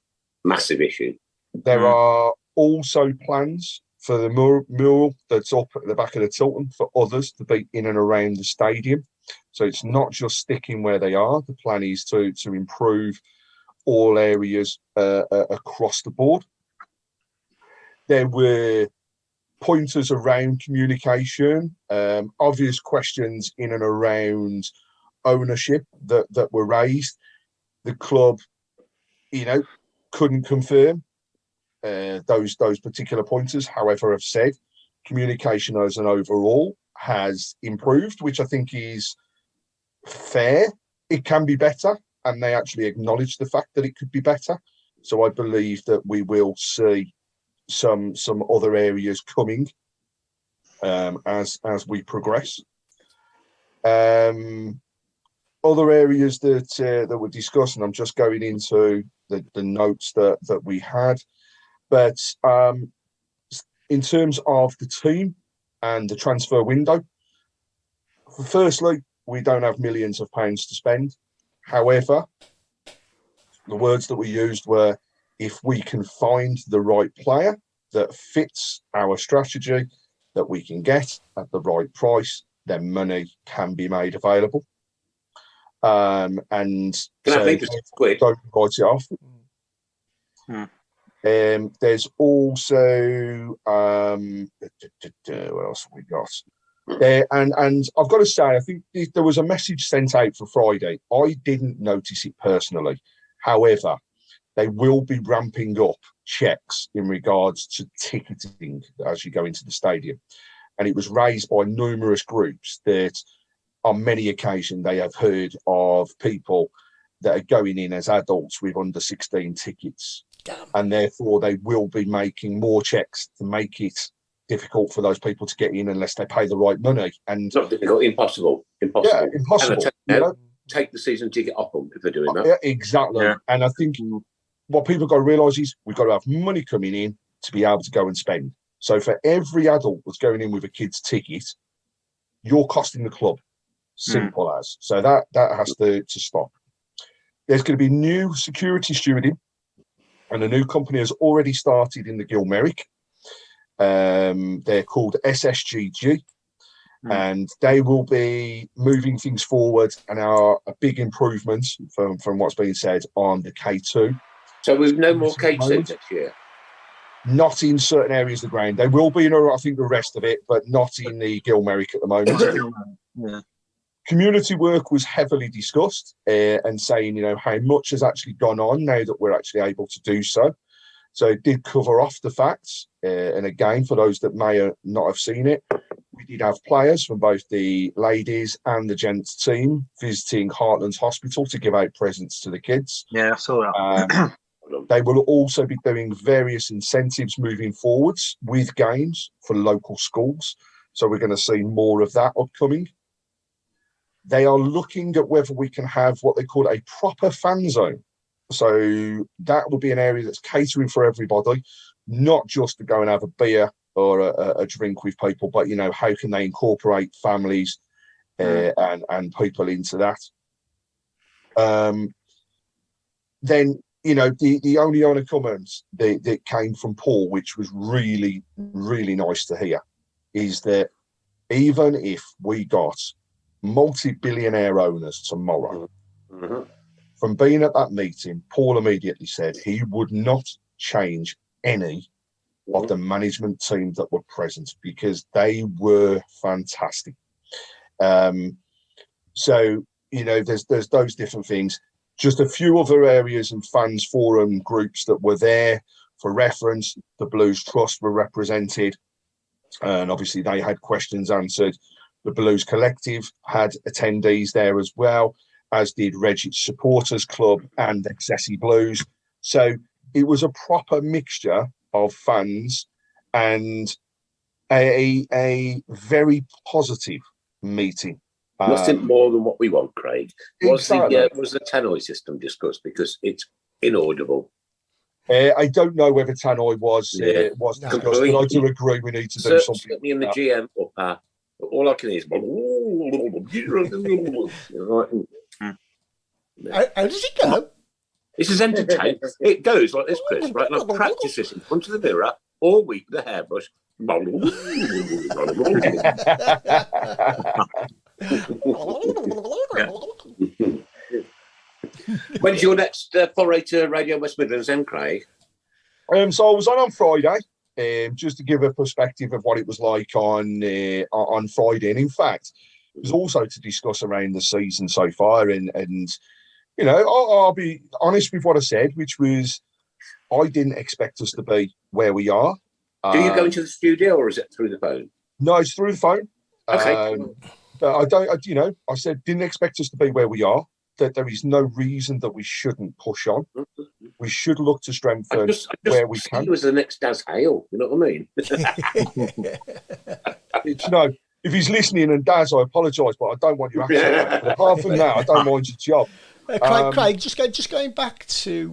Massive issue. There are also plans for the mural that's up at the back of the Tilton for others to be in and around the stadium. So it's not just sticking where they are. The plan is to improve all areas across the board. There were pointers around communication, obvious questions in and around ownership that were raised. The club, couldn't confirm those particular pointers. However, I've said communication as an overall has improved, which I think is fair. It can be better, and they actually acknowledge the fact that it could be better. So I believe that we will see some other areas coming as we progress. Other areas that were discussed, and I'm just going into the notes that we had. But in terms of the team and the transfer window, firstly, we don't have millions of pounds to spend. However, the words that we used were, if we can find the right player that fits our strategy, that we can get at the right price, then money can be made available. And can so I leave this quick? Don't write it off. There's also what else have we got? And I've got to say, I think there was a message sent out for Friday. I didn't notice it personally. However, they will be ramping up checks in regards to ticketing as you go into the stadium. And it was raised by numerous groups that on many occasions they have heard of people that are going in as adults with under 16 tickets. Damn. And therefore they will be making more checks to make it difficult for those people to get in unless they pay the right money. And it's not difficult, impossible. Yeah, impossible. Take the season ticket off them if they're doing that. Yeah, exactly. Yeah. And I think what people got to realise is we've got to have money coming in to be able to go and spend. So for every adult that's going in with a kid's ticket, you're costing the club. Simple as. So that has to stop. There's going to be new security stewarding, and a new company has already started in the Gilmerick. They're called SSGG. And they will be moving things forward and are a big improvement from what's being said on the K2. So we've no more K2 next year? Not in certain areas of the ground. They will be in, I think, the rest of it, but not in the Gilmerick at the moment. Yeah. Community work was heavily discussed and saying, how much has actually gone on now that we're actually able to do so. So it did cover off the facts. And again, for those that may not have seen it, we did have players from both the ladies and the gents team visiting Heartlands Hospital to give out presents to the kids. Yeah, I saw that. They will also be doing various incentives moving forwards with games for local schools. So we're going to see more of that upcoming. They are looking at whether we can have what they call a proper fan zone. So that will be an area that's catering for everybody, not just to go and have a beer or a drink with people, but, how can they incorporate families and people into that? Then, the only other comments that came from Paul, which was really, really nice to hear, is that even if we got multi-billionaire owners tomorrow, from being at that meeting, Paul immediately said he would not change any of the management team that were present because they were fantastic. So, there's those different things. Just a few other areas and fans forum groups that were there for reference. The Blues Trust were represented, and obviously they had questions answered. The Blues Collective had attendees there as well, as did Reggit's Supporters Club and Excessi Blues. So it was a proper mixture of fans and a very positive meeting. Nothing more than what we want, Craig. Exactly. Was the tannoy system discussed? Because it's inaudible. I don't know whether tannoy was discussed, but I do agree we need to do something. Certainly in the GM upper, all I can hear is... How does it go? This is entertaining. It goes like this, Chris, right? And I've practiced this in front of the mirror all week with a hairbrush. When's your next foray to Radio West Midlands then, Craig? So I was on Friday, just to give a perspective of what it was like on Friday. And in fact, it was also to discuss around the season so far. And I'll be honest with what I said, which was I didn't expect us to be where we are. Do you go into the studio or is it through the phone? No, it's through the phone. Okay. But I said, didn't expect us to be where we are, that there is no reason that we shouldn't push on. We should look to strengthen where we can. He was the next Daz Hale, you know what I mean? If he's listening, and Daz, I apologise, but I don't want you accent. But apart from that, I don't mind your job. Craig, just going back to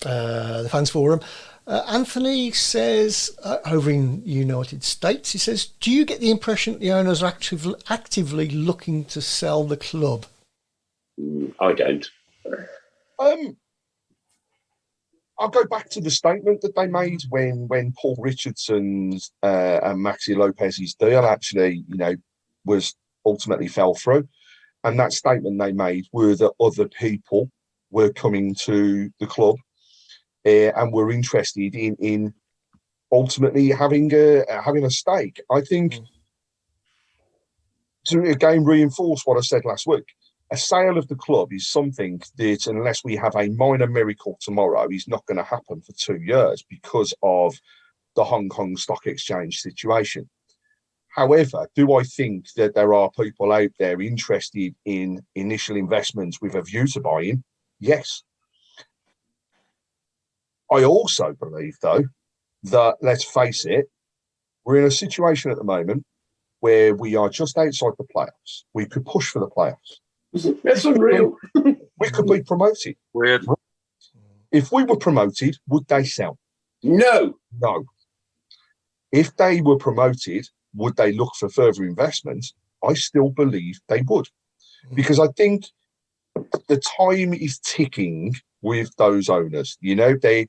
the fans forum, Anthony says over in United States, he says, do you get the impression that the owners are actively looking to sell the club? I don't. I'll go back to the statement that they made when Paul Richardson's and Maxi Lopez's deal actually, was ultimately fell through. And that statement they made were that other people were coming to the club and were interested in ultimately having a stake. I think to again reinforce what I said last week, a sale of the club is something that, unless we have a minor miracle tomorrow, is not going to happen for 2 years because of the Hong Kong Stock Exchange situation. However, do I think that there are people out there interested in initial investments with a view to buying? Yes. I also believe, though, that, let's face it, we're in a situation at the moment where we are just outside the playoffs. We could push for the playoffs. That's unreal. We could be promoted. Weird. If we were promoted, would they sell? No. No. If they were promoted, would they look for further investment? I still believe they would. Because I think the time is ticking with those owners. You know, they,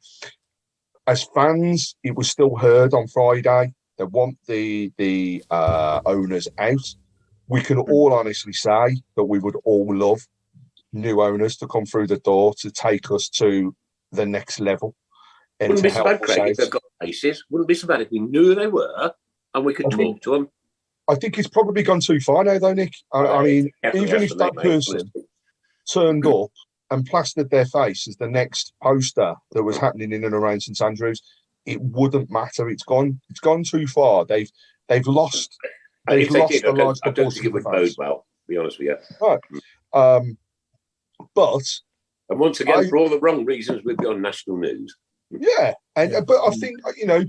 as fans, it was still heard on Friday. They want the owners out. We can all honestly say that we would all love new owners to come through the door to take us to the next level. And Wouldn't to be so bad, Craig, if they've got faces. Wouldn't be so bad if we knew who they were and we could talk to them. I think it's probably gone too far now, though, Nick. I mean, even if that person turned up and plastered their face as the next poster that was happening in and around St Andrews, it wouldn't matter. It's gone too far. They've lost. They've lost a large proportion. I don't think it would bode well, to be honest with you. Right. And once again, for all the wrong reasons, we'd be on national news. Yeah, but I think, you know,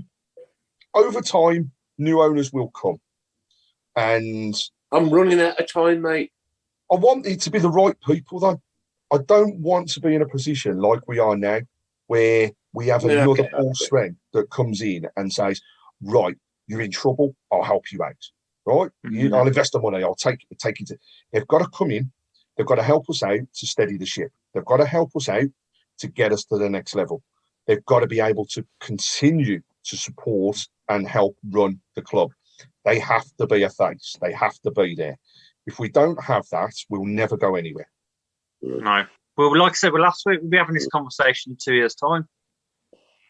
over time, new owners will come. And I'm running out of time, mate. I want it to be the right people, though. I don't want to be in a position like we are now, where we have another Paul Streng that comes in and says, right, you're in trouble, I'll help you out. Right? Mm-hmm. I'll invest the money, I'll take it. They've got to come in, they've got to help us out to steady the ship. They've got to help us out to get us to the next level. They've got to be able to continue to support and help run the club. They have to be a face. They have to be there. If we don't have that, we'll never go anywhere. No. Well, like I said, last week we'll be having this conversation in 2 years' time.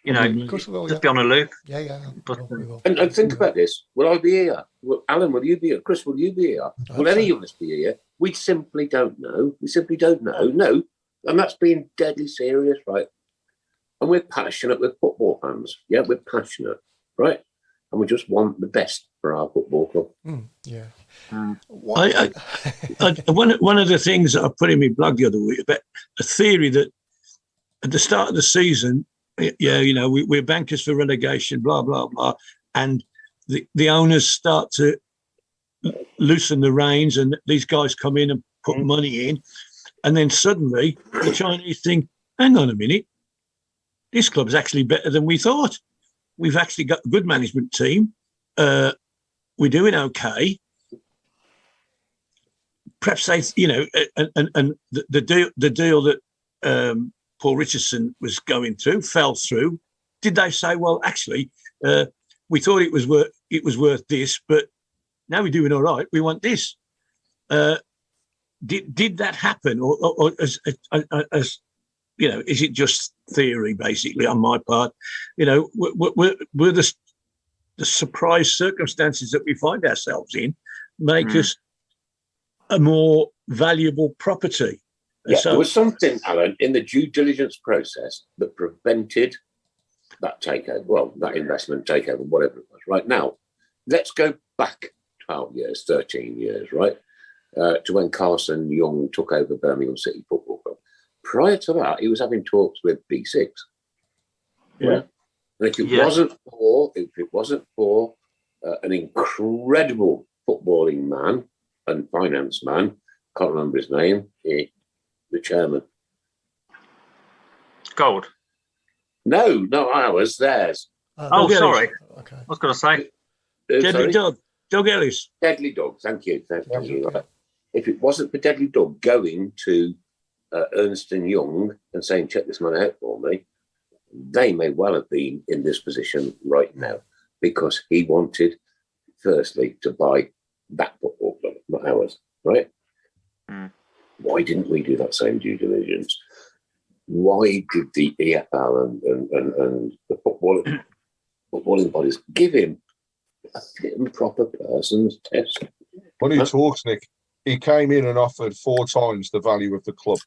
You know, Of course we will, just be on a loop. Yeah. But, We will. And think about this. Will I be here? Alan, will you be here? Chris, will you be here? Will any of us be here? We simply don't know. We simply don't know. No. And that's being deadly serious, right? And we're passionate with football fans. Yeah, we're passionate, right? And we just want the best for our football club. Yeah. One of the things that I put in my blog the other week about a theory that at the start of the season, you know, we're bankers for relegation, blah, blah, blah. And the owners start to loosen the reins and these guys come in and put money in. And then suddenly the Chinese think, hang on a minute, this club's actually better than we thought. We've actually got a good management team. We're doing okay. Perhaps they, you know, and the deal that Paul Richardson was going through fell through. Did they say, well, actually, we thought it was worth this, but now we're doing all right. We want this. Did that happen, or as you know, is it just theory basically on my part? You know, were the surprise circumstances that we find ourselves in make us a more valuable property? Yeah, so, there was something, Alan, in the due diligence process that prevented that takeover, well, that investment takeover, whatever it was. Right now, let's go back 12 years, 13 years, right, to when Carson Young took over Birmingham City Football Club. Prior to that, he was having talks with B6. Yeah. And if it wasn't for an incredible footballing man and finance man, can't remember his name, the chairman. Gold. No, ours, theirs. Sorry. Okay. I was going to say. Deadly Doug. Doug Ellis. Deadly Doug, thank you. Right. If it wasn't for Deadly Doug going to Ernst & Young and saying, check this man out for me, they may well have been in this position right now because he wanted, firstly, to buy that football club, not ours, right? Why didn't we do that same due diligence? Why did the EFL and the footballing bodies give him a fit and proper person's test? When he talks, Nick, he came in and offered 4 times the value of the club.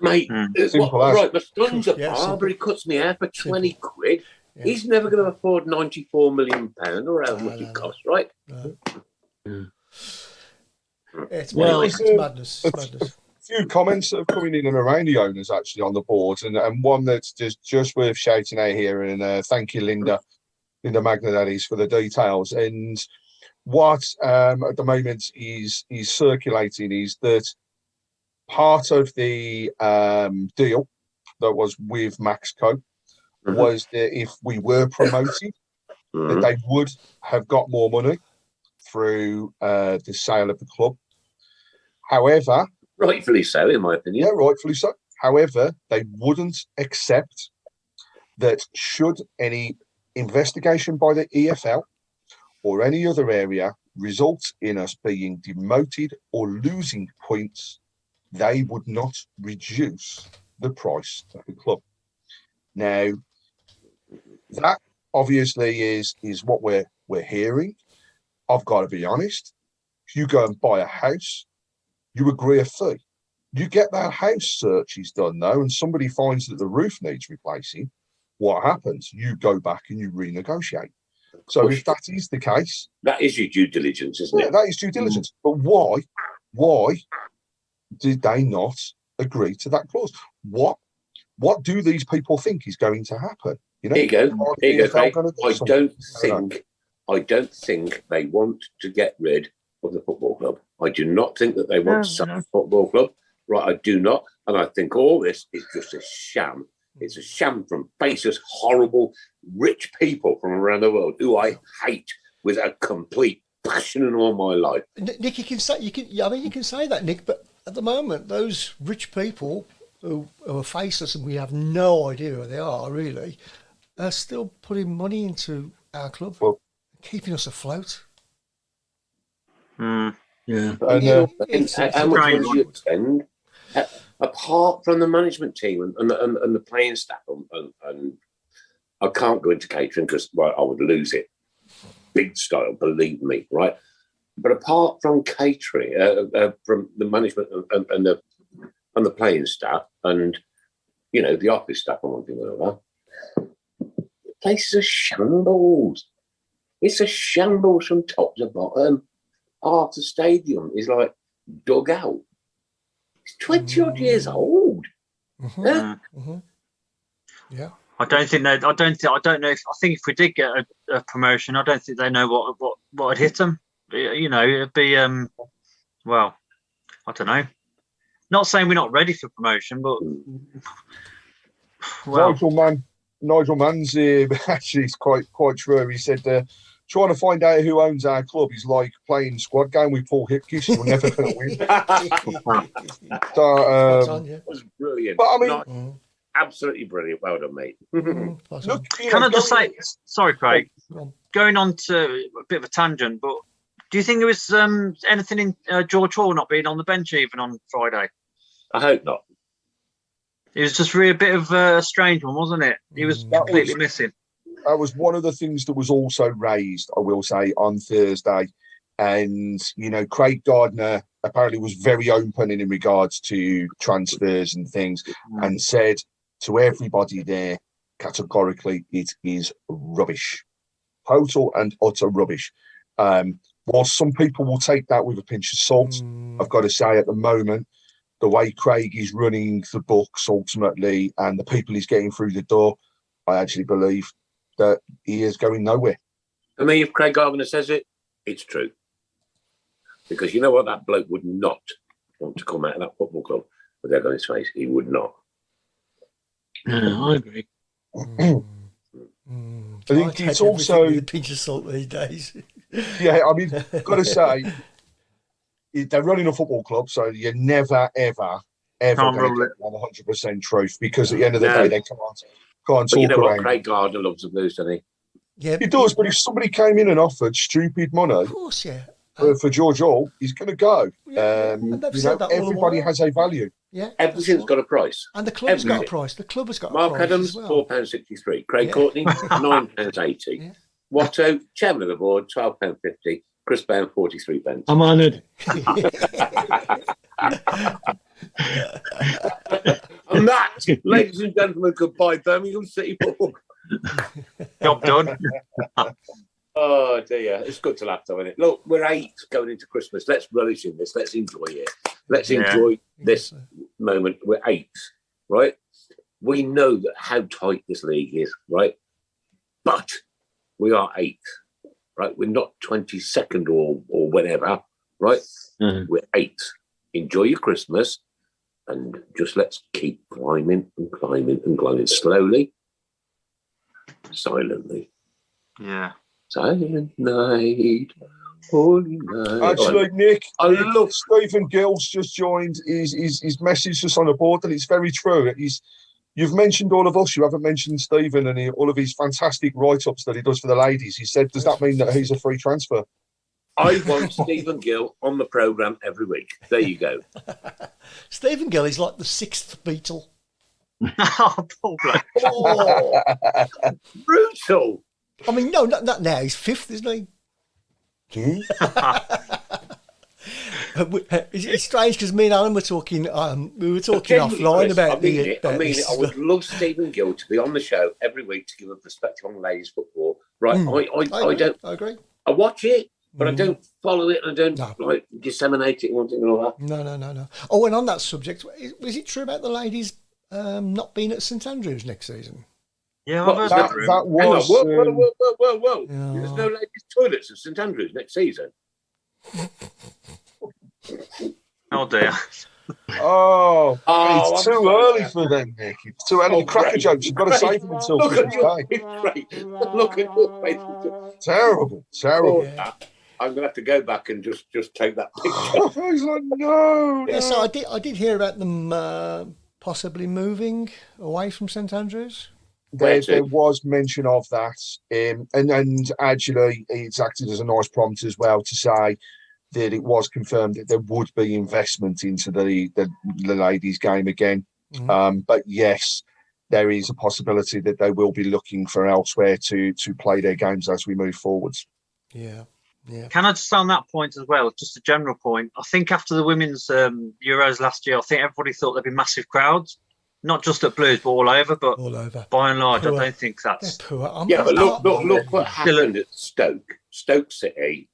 Mate, right, my son's a barber, he cuts me hair for 20 quid. Yeah. He's never going to afford £94 million or however much it costs, right? It's madness. It's madness. Few comments that have coming in and around the owners actually on the board, and one that's just worth shouting out here. And thank you, Linda Magna, that is, for the details. And what at the moment is circulating is that part of the deal that was with Maxco was that if we were promoted, that they would have got more money through the sale of the club. However, rightfully so, in my opinion. Yeah, rightfully so. However, they wouldn't accept that should any investigation by the EFL or any other area result in us being demoted or losing points, they would not reduce the price of the club. Now, that obviously is what we're hearing. I've got to be honest. If you go and buy a house, you agree a fee. You get that house searches done though, and somebody finds that the roof needs replacing. What happens? You go back and you renegotiate. So if that is the case, that is your due diligence, isn't it? That is due diligence. But why did they not agree to that clause? What do these people think is going to happen? You know, Here you go, Craig. I don't think they want to get rid of the football club. I do not think that they want to sell the football club. Right, I do not. And I think all this is just a sham. It's a sham from faceless, horrible, rich people from around the world who I hate with a complete passion in all my life. Nick, you can say that, Nick, but at the moment, those rich people who are faceless and we have no idea who they are, really, are still putting money into our club, keeping us afloat. Yeah. And how much money do you spend apart from the management team and the playing staff? And I can't go into catering because I would lose it big style, believe me, right? But apart from catering, from the management and the playing staff, and the office staff and one thing or another, the place is a shambles. It's a shambles from top to bottom. Half the stadium is like dug out. It's 20 odd years old. Yeah. I don't know if if we did get a promotion, I don't think they know what would hit them. It'd be well, I don't know. Not saying we're not ready for promotion, but Nigel Mann's actually is quite true. He said trying to find out who owns our club is like playing squad game with Paul Hipkiss. You're never going to win. It was brilliant. But I mean, absolutely brilliant. Well done, mate. Look, can I just say, sorry, Craig, going on to a bit of a tangent, but do you think there was anything in George Hall not being on the bench even on Friday? I hope not. It was just really a bit of a strange one, wasn't it? He was completely missing. That was one of the things that was also raised, I will say, on Thursday. And, Craig Gardner apparently was very open in regards to transfers and things and said to everybody there, categorically, it is rubbish. Total and utter rubbish. While some people will take that with a pinch of salt, I've got to say at the moment, the way Craig is running the books ultimately and the people he's getting through the door, I actually believe that he is going nowhere. For me, if Craig Gardner says it, it's true. Because you know what? That bloke would not want to come out of that football club with egg on his face. He would not. Yeah, I agree. I think it's also with a pinch of salt these days. Yeah, I mean, got to say, they're running a football club, so you're never, ever going to get 100% truth because at the end of the day, they can't talk around. What? Craig Gardner loves the Blues, doesn't he? Yeah, he does. But if somebody came in and offered stupid money, of course, yeah, for George Hall, he's going to go. Yeah, everybody has a value. Yeah, everything's got a price, and the club's got a price. The club has got Mark a price. Adams, as well. £4.63. Craig Courtney, £9.80. Yeah. Watto, chairman of the board, £12.50. Chris Brown, 43 pence. I'm honoured. And that, ladies and gentlemen, goodbye, Birmingham City Football. Job done. Oh dear, it's good to laugh though, isn't it? Look, we're 8 going into Christmas. Let's relish in this. Let's enjoy it. Let's enjoy this moment. We're 8, right? We know that how tight this league is, right? But we are 8, right? We're not 22nd or whatever, right? Mm-hmm. We're 8. Enjoy your Christmas, and just let's keep climbing and climbing and climbing slowly, silently. Yeah. Silent night, holy night. Actually, Nick, look, Stephen Gill's just joined. His message us on the board, and it's very true. You've mentioned all of us. You haven't mentioned Stephen and all of his fantastic write-ups that he does for the ladies. He said, does that mean that he's a free transfer? I want Stephen Gill on the programme every week. There you go. Stephen Gill is like the 6th Beatle. Oh, poor bloke. Oh, brutal. I mean, no, not now. He's 5th, isn't he? It's strange because me and Alan were talking. We were talking offline about the. I would love Stephen Gill to be on the show every week to give a perspective on ladies football. Right? I agree. I watch it, but I don't follow it. I don't disseminate it. One thing or another. No. Oh, and on that subject, was it true about the ladies not being at St Andrews next season? Yeah, that was. Whoa. Yeah. There's no ladies' toilets at St Andrews next season. Oh dear. It's too early for them, Nick. It's too early. Cracker jokes. You've got to save them until Christmas Day. Look at your face. Terrible. Yeah. I'm gonna have to go back and just take that picture. He's like, no. Yeah, so I did hear about them possibly moving away from St Andrews. There was mention of that, and actually it's acted as a nice prompt as well to say that it was confirmed that there would be investment into the ladies' game again. Mm-hmm. But yes, there is a possibility that they will be looking for elsewhere to play their games as we move forwards. Yeah. Can I just on that point as well, just a general point? I think after the women's Euros last year, I think everybody thought there'd be massive crowds. Not just at Blues, but all over. But by and large, poor. I don't think that's... Poor. But look what happened at Stoke. Stoke City,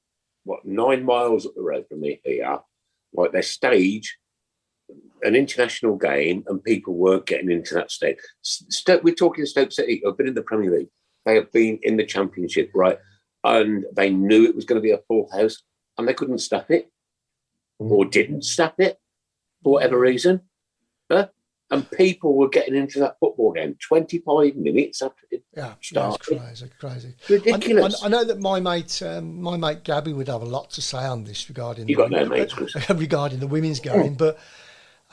9 miles up the road from me here, like they stage an international game and people weren't getting into that state. We're talking Stoke City, have been in the Premier League. They have been in the Championship, right? And they knew it was going to be a full house and they couldn't staff it or didn't staff it for whatever reason. And people were getting into that football game 25 minutes after it started. It's crazy. Ridiculous. I know that my mate Gabby would have a lot to say on this regarding regarding the women's game. But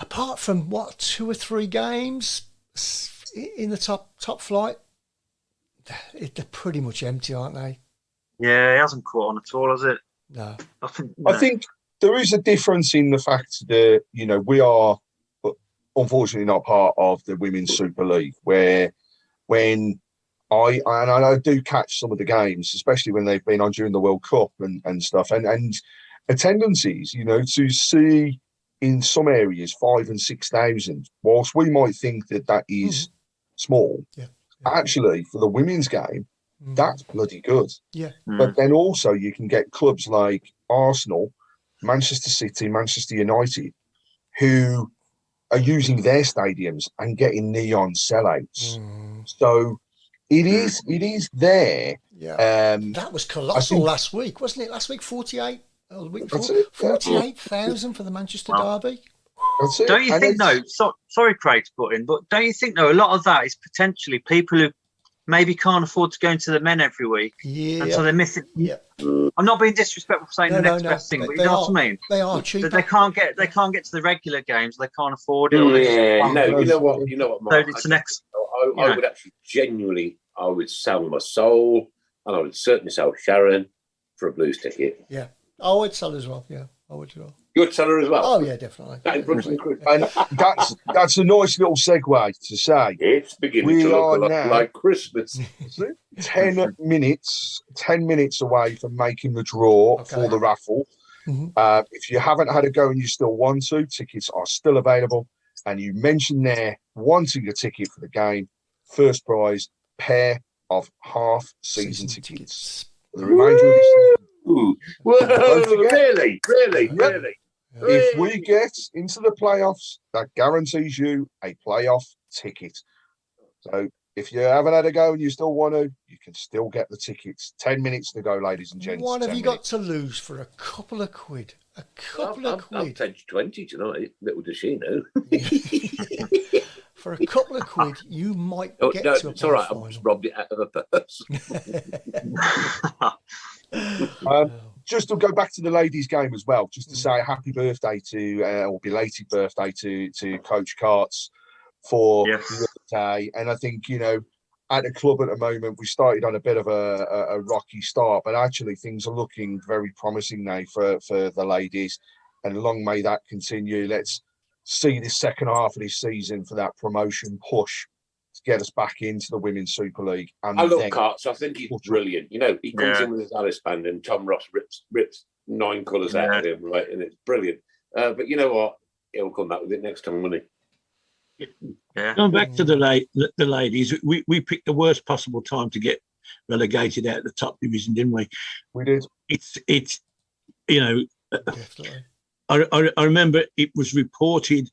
apart from 2 or 3 games in the top flight, they're pretty much empty, aren't they? Yeah, it hasn't caught on at all, has it? No. I think there is a difference in the fact that we are unfortunately not part of the Women's Super League, where when I do catch some of the games, especially when they've been on during the World Cup and stuff, and attendances, to see in some areas 5,000 and 6,000, whilst we might think that is small, actually for the women's game, that's bloody good. Yeah. But then also you can get clubs like Arsenal, Manchester City, Manchester United, who are using their stadiums and getting neon sellouts. So it is there. Yeah. That was colossal last week, wasn't it? Last week, 48,000 for the Manchester Derby. That's it. Don't you think, sorry, Craig, to put in, but don't you think, a lot of that is potentially people who maybe can't afford to go into the men every week. Yeah. And so they're missing. Yeah. I'm not being disrespectful for saying the next best thing, but you know what I mean? They are cheap. They can't get to the regular games. They can't afford it. You know what, Mark? So it's the next. I would actually genuinely, I would sell my soul, and I would certainly sell Sharon for a Blues ticket. Yeah, I would sell as well. Yeah, I would as well. You would sell her as well? Oh yeah, definitely. And that's a nice little segue to say it's beginning to look a lot like Christmas. 10 minutes away from making the draw for the raffle. Mm-hmm. If you haven't had a go and you still want to, tickets are still available. And you mentioned there wanting a ticket for the game. First prize, pair of half-season tickets for for the remainder of this season. Ooh. Whoa, really? If we get into the playoffs, that guarantees you a playoff ticket. So if you haven't had a go and you still want to, you can still get the tickets. 10 minutes to go, ladies and gents. What have you got to lose for a couple of quid? A couple of quid. I'll take 20 tonight. Little does she know. For a couple of quid, you might get to a it's all right. final. I've just robbed it out of a purse. Just to go back to the ladies' game as well, just to say happy birthday to, or belated birthday to Coach Carts for the other day. And I think, you know, at the club at the moment, we started on a bit of a rocky start, but actually things are looking very promising now for the ladies. And long may that continue. Let's see this second half of this season for that promotion push to get us back into the Women's Super League. And I love Carts. I think he's brilliant. You know, he comes in with his Alice band and Tom Ross rips 9 colours out of him, right? And it's brilliant. But you know what? He'll come back with it next time, won't he? Yeah. Going back to the ladies, we picked the worst possible time to get relegated out of the top division, didn't we? We did. It's you know, I remember it was reported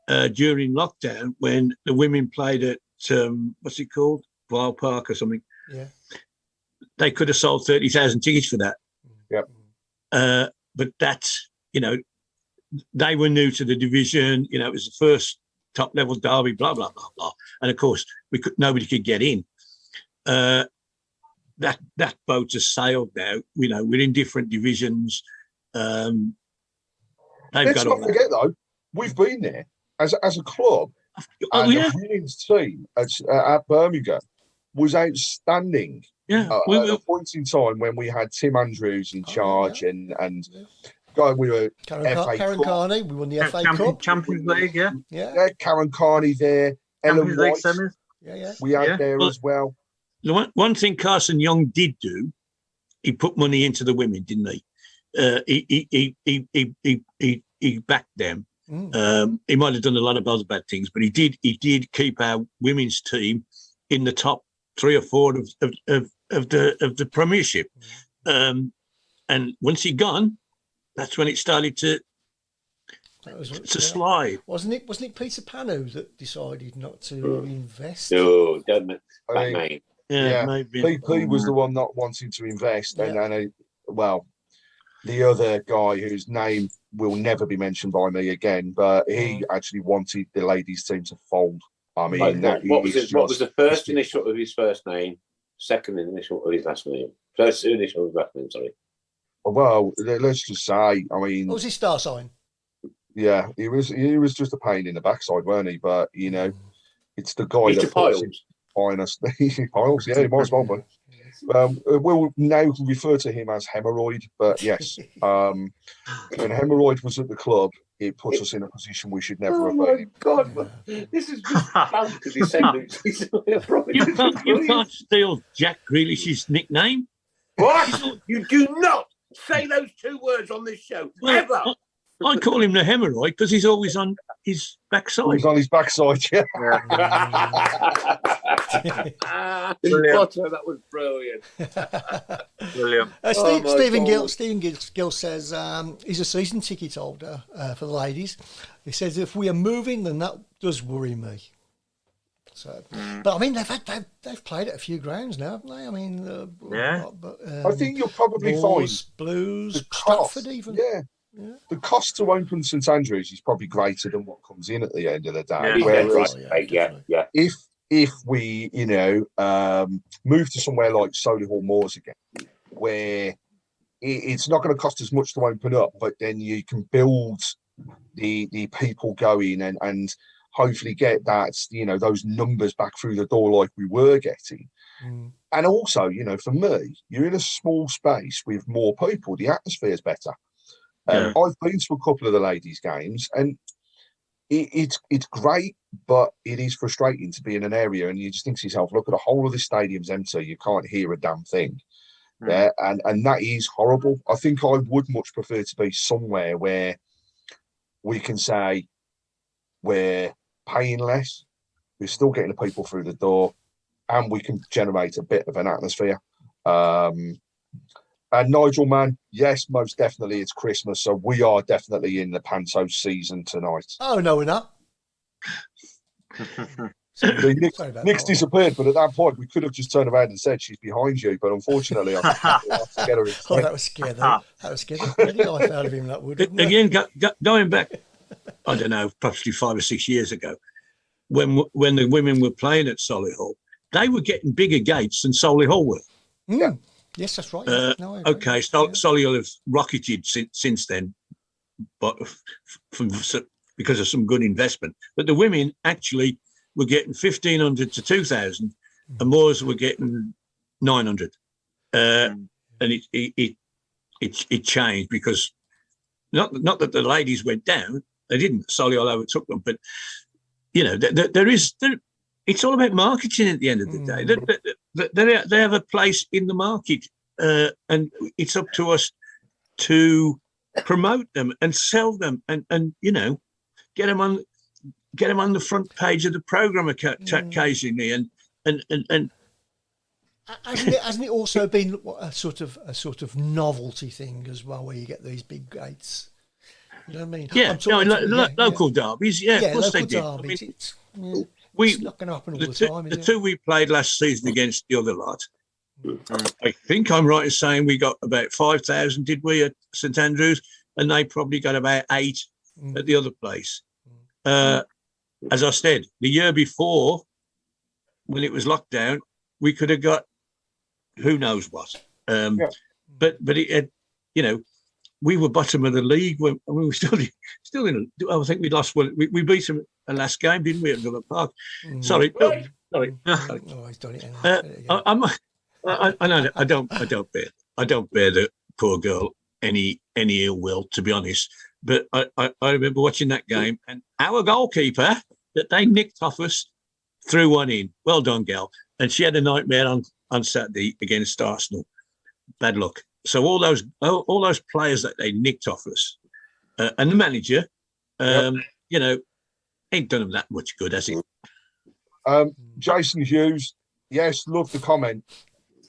during lockdown when the women played at what's it called, Vile Park or something. Yeah, they could have sold 30,000 tickets for that. Yep. But that's, you know, they were new to the division. You know, it was the first top level derby, blah blah blah blah, and of course nobody could get in. That boat has sailed now. You know, we're in different divisions. Let's not forget though, we've been there as a club. The women's team at Birmingham was outstanding. Yeah, at a point in time when we had Tim Andrews in charge and we were Karen Carney. We won the FA Cup, Champions League. Yeah, Karen Carney there. Champions League semis. We had there as well. The one thing Carson Young did do, he put money into the women, didn't he? He backed them. He might have done a lot of other bad things, but he did keep our women's team in the top 3 or 4 of the Premiership. And once he'd gone, that's when it started to slide. Wasn't it Peter Panu that decided not to invest? No, doesn't it? Maybe. PP was the one not wanting to invest, and the other guy whose name will never be mentioned by me again, but he actually wanted the ladies' team to fold. I mean, what was the first initial of his first name? Second initial of his last name? First initial of his last name, sorry. Well, let's just say, I mean... What was his star sign? Yeah, he was just a pain in the backside, weren't he? But, you know, it's the guy that... Piles. Piles, yeah, he might as well be. We'll now refer to him as Hemorrhoid, but yes, when Hemorrhoid was at the club, it puts us in a position we should never have been. Oh my God, this is just you can't steal Jack Grealish's nickname. What? You do not say those 2 words on this show, ever. I call him the Hemorrhoid because he's always on his backside. He's on his backside, yeah. That was brilliant. Brilliant. Stephen Gill says he's a season ticket holder for the ladies. He says if we are moving, then that does worry me. So, but I mean they've played at a few grounds now, haven't they? I mean, I think you'll probably find Blues, Stratford even. Yeah. The cost to open St Andrews is probably greater than what comes in at the end of the day. If we, you know, move to somewhere like Solihull Moors again, where it's not going to cost as much to open up, but then you can build the people going and hopefully get that, you know, those numbers back through the door like we were getting. And also, you know, for me, you're in a small space with more people, the atmosphere is better. I've been to a couple of the ladies' games, and it's great, but it is frustrating to be in an area and you just think to yourself, look at the whole of the stadium's empty, you can't hear a damn thing. And that is horrible. I think I would much prefer to be somewhere where we can say we're paying less, we're still getting the people through the door, and we can generate a bit of an atmosphere. And Nigel, man, yes, most definitely it's Christmas. So we are definitely in the panto season tonight. Oh, no, we're not. Nick's disappeared, but at that point, we could have just turned around and said she's behind you. But unfortunately, I think we'll have to get her in. Oh, that was scary. That was scary. Any life out of him, that would. Again, going back, I don't know, possibly 5 or 6 years ago, when the women were playing at Solihull, they were getting bigger gates than Solihull were. Yeah. Yes, that's right. Okay, Solihull have rocketed since then, but because of some good investment. But the women actually were getting 1,500 to 2,000, and Moors were getting 900. And it changed because not that the ladies went down, they didn't. Solihull overtook them, but it's all about marketing at the end of the day. They have a place in the market, and it's up to us to promote them and sell them, and get them on the front page of the program occasionally, and hasn't it also been a sort of novelty thing as well, where you get these big gates? You know what I mean? Yeah, local derbies. Yeah, of course they did. Derbies, it's not going to happen all the time. The two we played last season against the other lot, I think I'm right in saying we got about 5,000, did we, at St Andrews, and they probably got about 8 at the other place. As I said, the year before, when it was locked down, we could have got who knows what. But it had, we were bottom of the league when we were still in. I think we lost. We beat them the last game, didn't we, at Villa Park? Sorry. Oh, he's done it. I know that I don't bear the poor girl any ill will, to be honest. But I remember watching that game, and our goalkeeper that they nicked off us threw one in. Well done, gal. And she had a nightmare on Saturday against Arsenal. Bad luck. So all those players that they nicked off us, and the manager, ain't done them that much good, has he? Jason Hughes, yes, love the comment,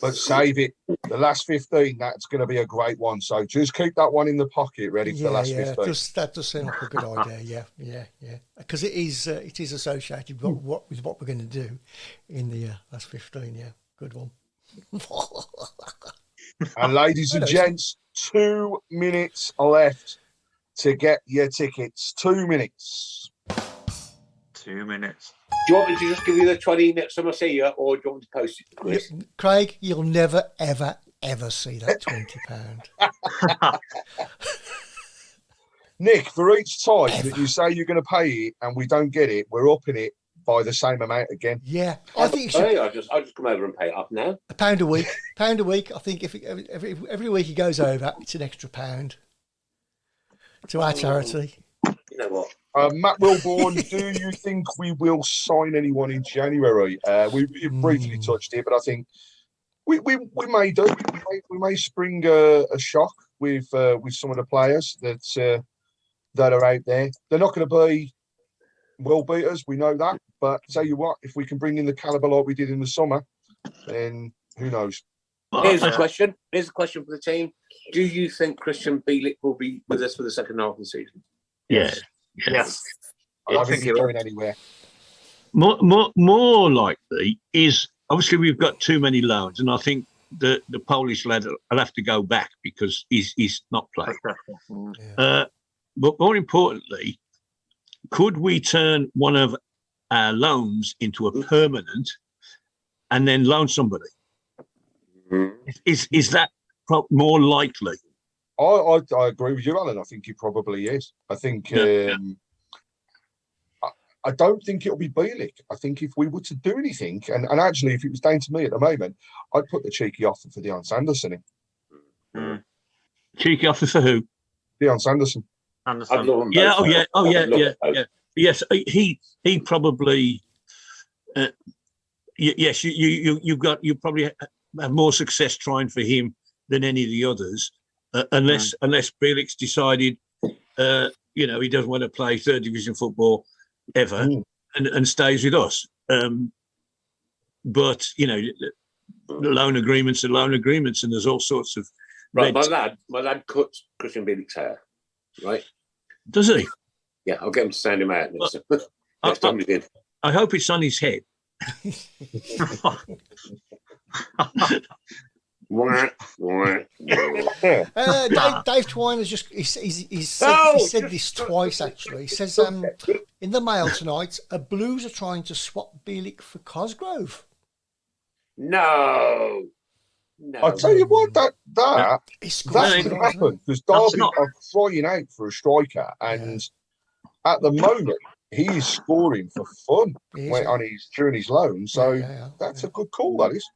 but save it. The last 15, that's going to be a great one. So just keep that one in the pocket, ready for the last 15. That does seem like a good idea. Yeah. Because it is associated with what we're going to do in the last 15. Yeah, good one. And ladies and gents, 2 minutes left to get your tickets. 2 minutes. 2 minutes. Do you want me to just give you the 20 next time I see you, or do you want me to post it to Chris? Craig, you'll never, ever, ever see that £20. Nick, for each time that you say you're going to pay it and we don't get it, we're upping it by the same amount again. Yeah, I think you should. I'll just come over and pay it up now. £1 a week. £1 a week. I think if every week he goes over, it's an extra £1 to our charity. You know what? Matt Wilborn, do you think we will sign anyone in January? We briefly touched it, but I think we may do. We may spring a shock with some of the players that are out there. They're not going to be world beaters, we know that. But tell you what, if we can bring in the caliber like we did in the summer, then who knows? Here's a question. Here's a question for the team. Do you think Christian Bielik will be with us for the second half of the season? Yes. I don't think he's going anywhere. More likely is, obviously we've got too many loans, and I think the Polish lad will have to go back because he's not playing. But more importantly, could we turn one of our loans into a permanent and then loan somebody? Is that more likely? I agree with you, Alan. I think it probably is. I think I don't think it'll be Bielik. I think if we were to do anything, and actually if it was down to me at the moment, I'd put the cheeky offer for Deon Sanderson in. Cheeky offer for who? Deon Sanderson. Yes, he probably. Yes, you probably have more success trying for him than any of the others, unless Bielik's decided, he doesn't want to play third division football ever and stays with us. But loan agreements are loan agreements, and there's all sorts of. Right, my lad cuts Christian Bielik's hair. Right? Does he? Yeah, I'll get him to sound him out next time he's in. I hope it's on his head. Dave Twine has just he said this twice actually. He says in the Mail tonight, Blues are trying to swap Bielik for Cosgrove. No. I'll tell you what, that could happen because Derby are crying out for a striker, and at the moment he is scoring for fun during his loan. So that's a good call. That is.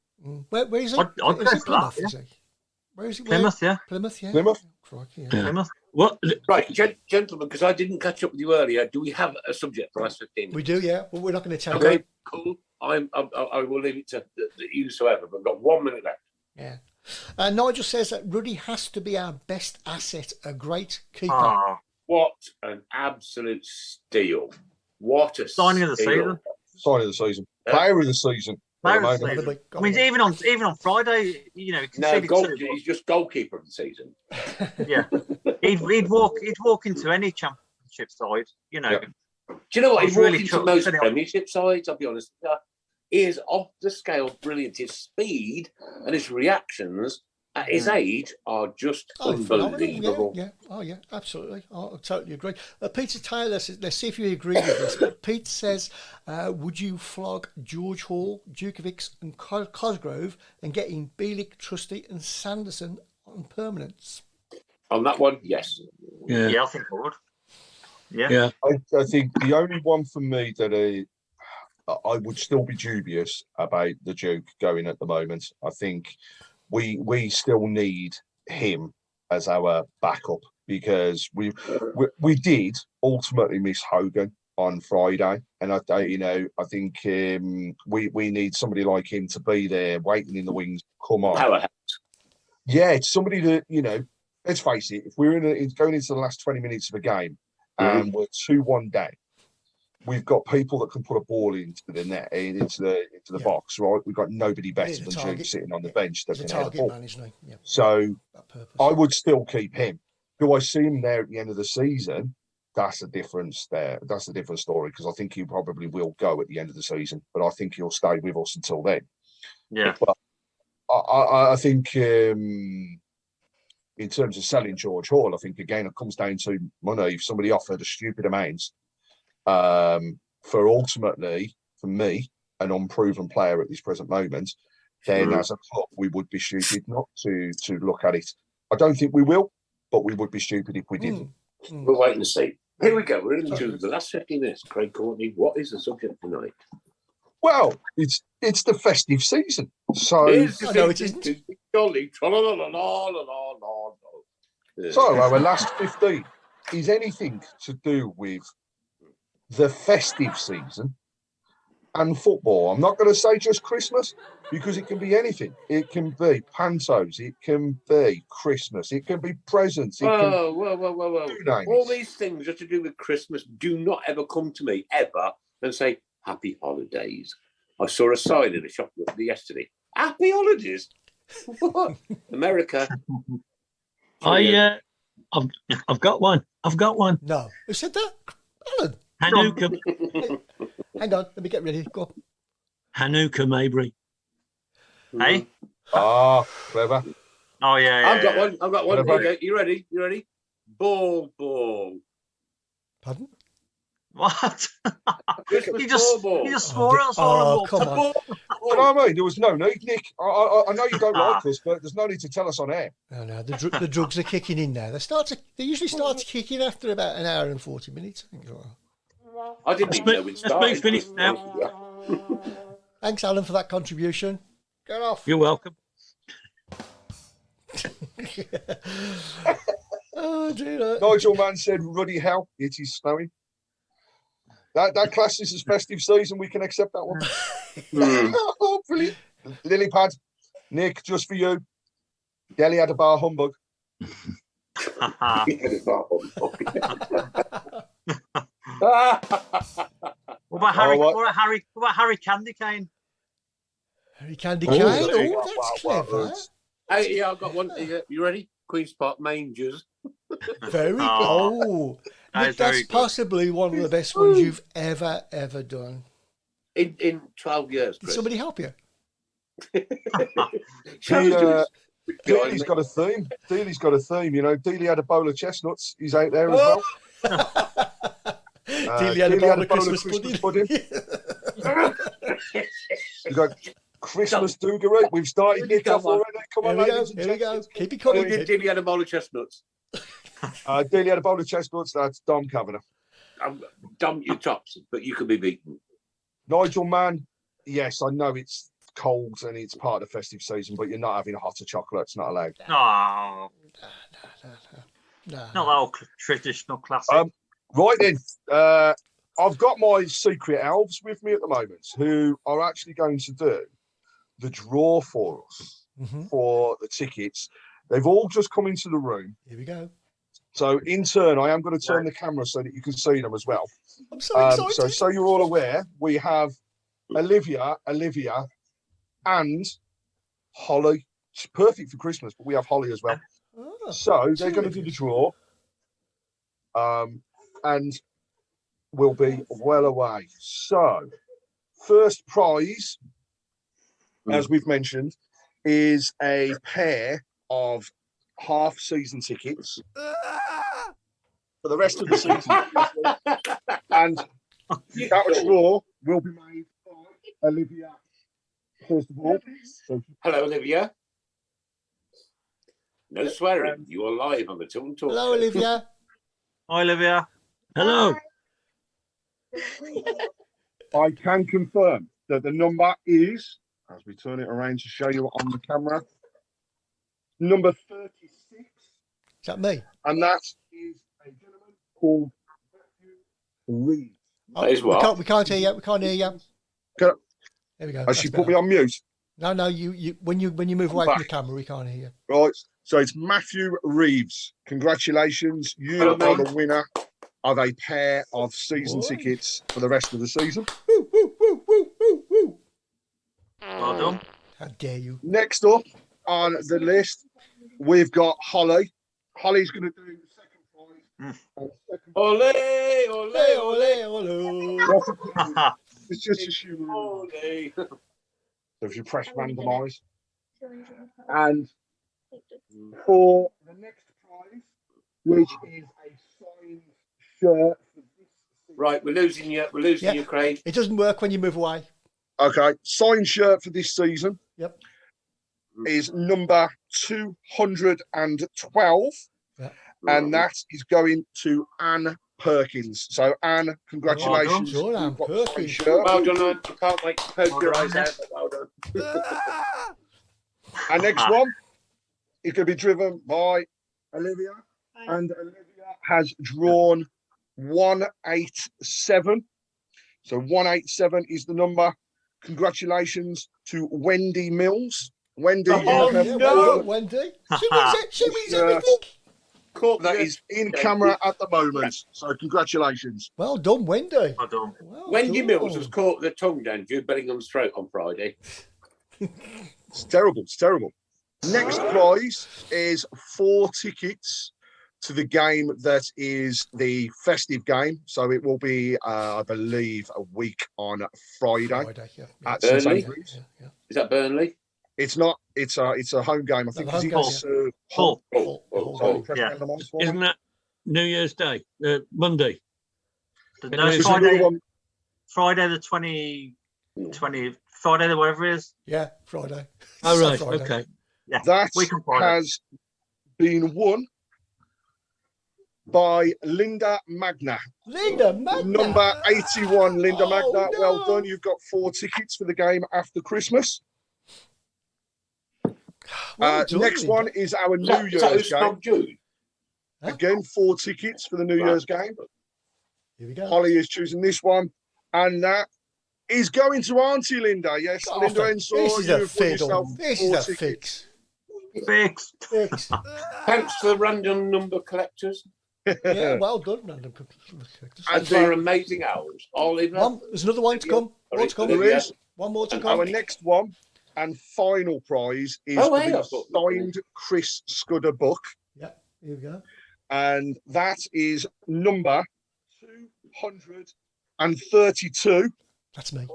Where is he? I'd go for that. Where is he? Plymouth, yeah. Plymouth. Plymouth. What? Right, gentlemen, because I didn't catch up with you earlier. Do we have a subject for last 15 minutes? We do, yeah. Well, we're not going to tell you. Okay, cool. I will leave it to you, but we've got 1 minute left. Yeah. Nigel says that Ruddy has to be our best asset, a great keeper. What an absolute steal. What a signing of the season. Signing of the season. Player of the season. I mean, even on Friday, you know, he's just goalkeeper of the season. Yeah, he'd walk into any championship side, you know. Yeah. Do you know what? He's really walking to most Premiership sides. I'll be honest. He is off the scale brilliant. His speed and his reactions at his age are just unbelievable. Yeah. Oh, yeah, absolutely. I totally agree. Peter Taylor says, let's see if you agree with this. But Pete says, would you flog George Hall, Djukovic and Cosgrove and get in Bielik, Trusty and Sanderson on permanence? On that one, yes. Yeah, I think I would. Yeah. I think the only one for me that I would still be dubious about the Duke going at the moment. I think we still need him as our backup because we did ultimately miss Hogan on Friday, and I think we need somebody like him to be there waiting in the wings. Come on, yeah, it's somebody that Let's face it, if we're going into the last 20 minutes of a game and we're 2-1 down, we've got people that can put a ball into the net, into the box, right? We've got nobody better than Duke sitting on the bench that can have the ball. So I would still keep him. Do I see him there at the end of the season? That's a difference there. That's a different story because I think he probably will go at the end of the season, but I think he'll stay with us until then. Yeah. But I think in terms of selling George Hall, I think again it comes down to money. If somebody offered a stupid amount for ultimately, for me, an unproven player at this present moment, then as a club we would be stupid not to look at it. I don't think we will, but we would be stupid if we didn't. We'll wait and see. Here we go. We're into the last 15 minutes. Craig Courtney, what is the subject tonight? Well, it's the festive season. So it isn't. Jolly. So our last 15 is anything to do with the festive season and football. I'm not going to say just Christmas because it can be anything. It can be pantos. It can be Christmas. It can be presents. Whoa. All these things are to do with Christmas. Do not ever come to me, ever, and say, Happy Holidays. I saw a sign in a shop yesterday. Happy Holidays? What? America. I've got one. No. Who said that? Alan. Hanukkah. Hang on, let me get ready. Go on. Hanukkah Maybury. Hey? Clever. Oh, yeah. I've got one. Here you go. You ready? Ball. Pardon? What? You just swore us all. Come on. You know what I mean? There was no need, Nick. I know you don't like us, but there's no need to tell us on air. No. The drugs are kicking in now. They usually start to kick in after about an hour and 40 minutes. I didn't even know we'd started. Let's finish now. Thanks, Alan, for that contribution. Get off. You're welcome. Oh, dear. Nigel Mann said, "Ruddy hell, it is snowing." That class is festive season. We can accept that one. Oh, brilliant. Lily pad, Nick, just for you. Delhi had a bar humbug. What about Harry Candy Cane? Very candy cane. Oh, that's clever. Hey, yeah, I've got one. You ready? Queen's Park Mangers. Very good. Oh, That is that's very good. possibly one of the best ones you've ever done. In 12 years, Did Chris. somebody help you? Dealey's got a theme. You know, Dealey had a bowl of chestnuts. He's out there as well. Dealey had a bowl of Christmas pudding. You got Christmas Doogaroo. We've started it off already. Come on, ladies and Here we go. gentlemen. Keep it coming. Dilly had a bowl of chestnuts. Dealey had a bowl of chestnuts. That's Dom Kavanagh. I'm dump your tops, but you can be beaten. Nigel Mann. Yes, I know it's cold and it's part of the festive season, but you're not having a hot of chocolate. It's not allowed. Oh, No. not that old traditional classic. Right then, I've got my secret elves with me at the moment who are actually going to do the draw for us for the tickets. They've all just come into the room. Here we go. So in turn, I am going to turn the camera so that you can see them as well. I'm so excited. So you're all aware, we have Olivia, and Holly. It's perfect for Christmas, but we have Holly as well. Oh, So they're going to do the draw, and we'll be well away. So first prize, as we've mentioned, is a pair of half-season tickets for the rest of the season. And that draw will be made by Olivia, first of all. So, Hello, Olivia. No swearing. You are live on the Tilton Talk hello, Show. Olivia. Hi, Olivia. Hello. I can confirm that the number is, as we turn it around to show you on the camera, number 36. Is that me? And that is a gentleman called Reed. That is what? We can't hear you. We can't hear you. Can I- There we go. Has she That's put me better. on mute? No. You when you move away from the camera, we can't hear you. Right. So it's Matthew Reeves. Congratulations. You Hello, are mate. the winner of a pair of season Boy. tickets for the rest of the season. Woo, woo, woo, woo, woo, woo. Well done. How dare you? Next up on the list, we've got Holly. Holly's going to do the second prize. And second Ole, ole, Ole, ole, ole, ole. It's just a human. ole. So if you press randomise. And for the next prize, which is a signed shirt for this season. Right, we're losing you. We're losing Yeah. you, Craig. It doesn't work when you move away. Okay, signed shirt for this season. Yep. Is number 212, Yeah. and that is going to Anne Perkins. So Anne, congratulations. Well done. Sure, Anne You've got the signed Perkins. shirt. Well done, Anne. I can't wait to poke Well your done, eyes out. but Well done. And next one is going to be driven by Olivia, and Olivia has drawn 187. So 187 is the number. Congratulations to Wendy Mills. Wendy, Oh, you have Yeah, no. well done, Wendy. She wins it. She wins everything. Caught that is in camera at the moment. So congratulations. Well done, Wendy. Well done. Well Wendy done. Mills has caught the tongue down Jude Bellingham's throat on Friday. It's terrible. It's terrible. Next prize is 4 tickets to the game that is the festive game. So it will be, I believe, a week on Friday Friday, yeah. at Burnley? St Andrews. Yeah. Is that Burnley? It's not. It's a home game. I think home it's game, Hull. So press Yeah. randomise for me. Isn't that New Year's Day? Monday. No, There's it's There's another Friday, one. Friday the 20, Friday the whatever it is. Yeah, Friday. Oh, right. Friday. Okay. Yeah, That we can Friday. has been won by Linda Magna. Linda Magna. Number 81, Linda Oh, Magna. no. Well done. You've got 4 tickets for the game after Christmas. Well done, Next Linda. one is our New So Year's it's game. not Jude. Huh? Again, 4 tickets for the New Right. Year's game. Here we go. Holly is choosing this one. And that is going to Auntie Linda. Yes, Oh, Linda this Ensor, is a you've won yourself fiddle. This 4 is a tickets. fix. Fix. Fix. Thanks to the random number collectors Yeah, well done, random and to our amazing owls. Oliver. There's another one to come. One to come. There is. One more to Our come. next one, and final prize is the signed Chris Scudder book. Yeah, here we go. And that is number 232. That's me.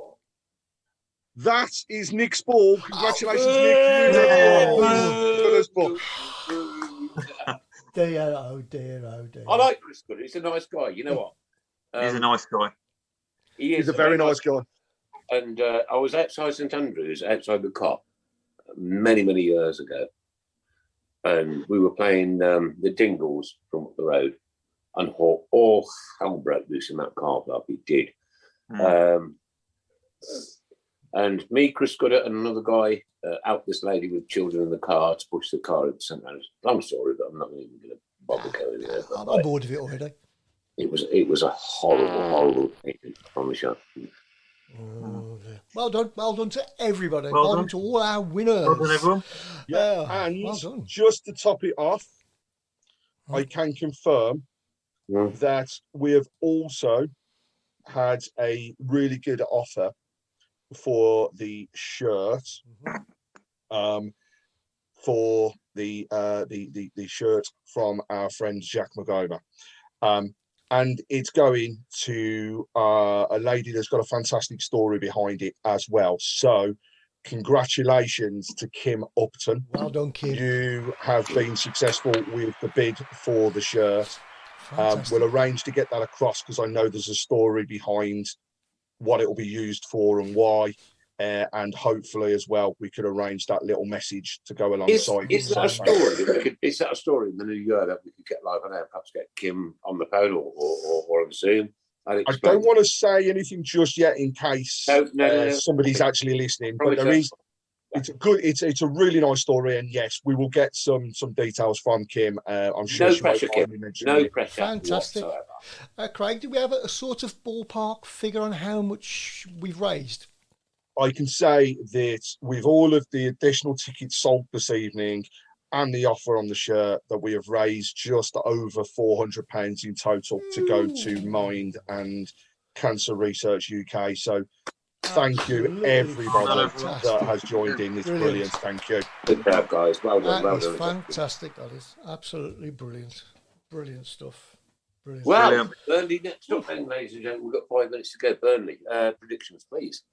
That is Nick's ball. Congratulations, Nick. You Scudder's book. Dear, oh dear, oh dear. I like Chris Scudder. He's a nice guy. You know what? He's a nice guy. He's a very nice guy. And I was outside St Andrews, outside the Cop, many, many years ago. And we were playing the Dingles from up the road. And hell broke loose in that car park. It did. And me, Chris Scudder, and another guy out this lady with children in the car to push the car into St Andrews. I'm sorry, but I'm not even going to bother going there. I'm bored of it already. It was a horrible thing, I promise you. Oh, well done to everybody. Well done to all our winners. Well done, everyone. Yeah, and just to top it off, I can confirm that we have also had a really good offer for the shirt, for the shirt from our friend Jack McGover. And it's going to a lady that's got a fantastic story behind it as well. So congratulations to Kim Upton. Well done, Kim. You have been successful with the bid for the shirt. We'll arrange to get that across because I know there's a story behind what it will be used for and why. And hopefully as well, we could arrange that little message to go alongside. Is that a story? Is that a story in the new year that we could get live on air, perhaps get Kim on the phone or on Zoom? I don't want to say anything just yet in case somebody's actually listening, but there is. It's a really nice story, and yes, we will get some details from Kim. I'm sure no pressure, Kim. No pressure. Fantastic. Craig, do we have a sort of ballpark figure on how much we've raised? I can say that with all of the additional tickets sold this evening and the offer on the shirt, that we have raised just over £400 in total to go to Mind and Cancer Research UK. So thank you, everybody that has joined in. It's brilliant. Thank you. Good job, guys. Well done. That is fantastic. That is absolutely brilliant. Brilliant stuff. Brilliant. Well, Burnley next up, then, ladies and gentlemen. We've got 5 minutes to go. Burnley, predictions, please.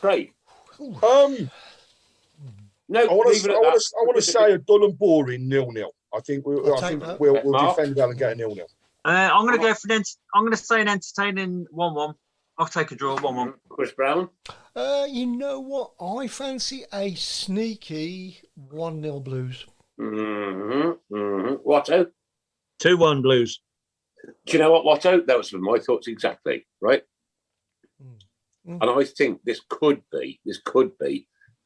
Craig. No, I want to say a dull and boring 0-0. I think we'll defend well and get a 0-0. I'm going to go for I'm going to say an entertaining 1-1. I'll take a draw 1-1. Chris Browne. You know what? I fancy a sneaky 1-0 Blues. Watto. 2-1 Blues. Do you know what, Watto? That was my thoughts exactly. Right. And I think this could be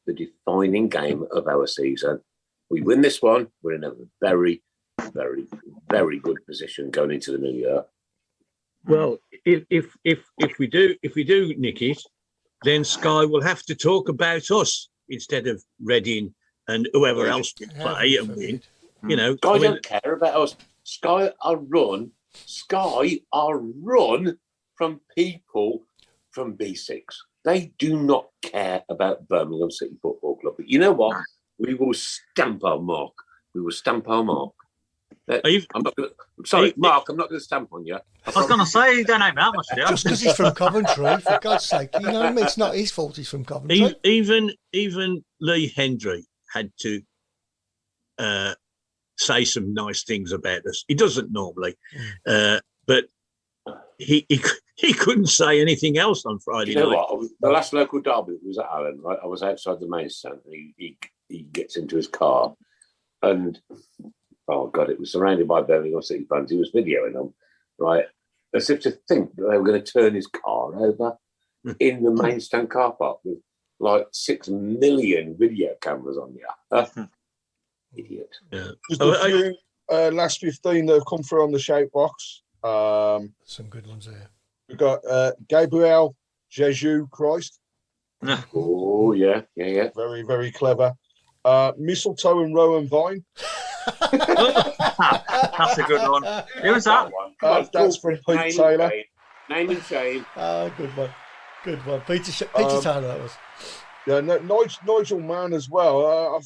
the defining game of our season. We win this one, we're in a very, very, very good position going into the new year. Well, if we do nick it, then Sky will have to talk about us instead of Reading and whoever else we play and win. You know, Sky don't care about us. Sky are run from people from B6. They do not care about Birmingham City Football Club. But you know what? We will stamp our mark. I'm sorry, Mark, I'm not going to stamp on you. I was going to say, you don't know that much, do you? Just because he's from Coventry, for God's sake. You know what I mean? It's not his fault he's from Coventry. Even Lee Hendry had to say some nice things about us. He doesn't normally. But he couldn't say anything else on Friday night. What? The last local derby was at Allen, right? I was outside the main stand and he gets into his car and oh God, it was surrounded by Birmingham City fans. He was videoing them, right? As if to think that they were going to turn his car over in the main stand car park with like 6 million video cameras on you. Idiot. Yeah. Just a few last 15 that have come through on the shout box. Some good ones there. We've got Gabriel Jesus Christ. Oh, yeah. Very, very clever. Mistletoe and Rowan Vine. That's a good one. Who was that? That's from Pete Taylor. Name and shame. Good one. Peter Taylor, that was. Yeah, Nigel Mann as well.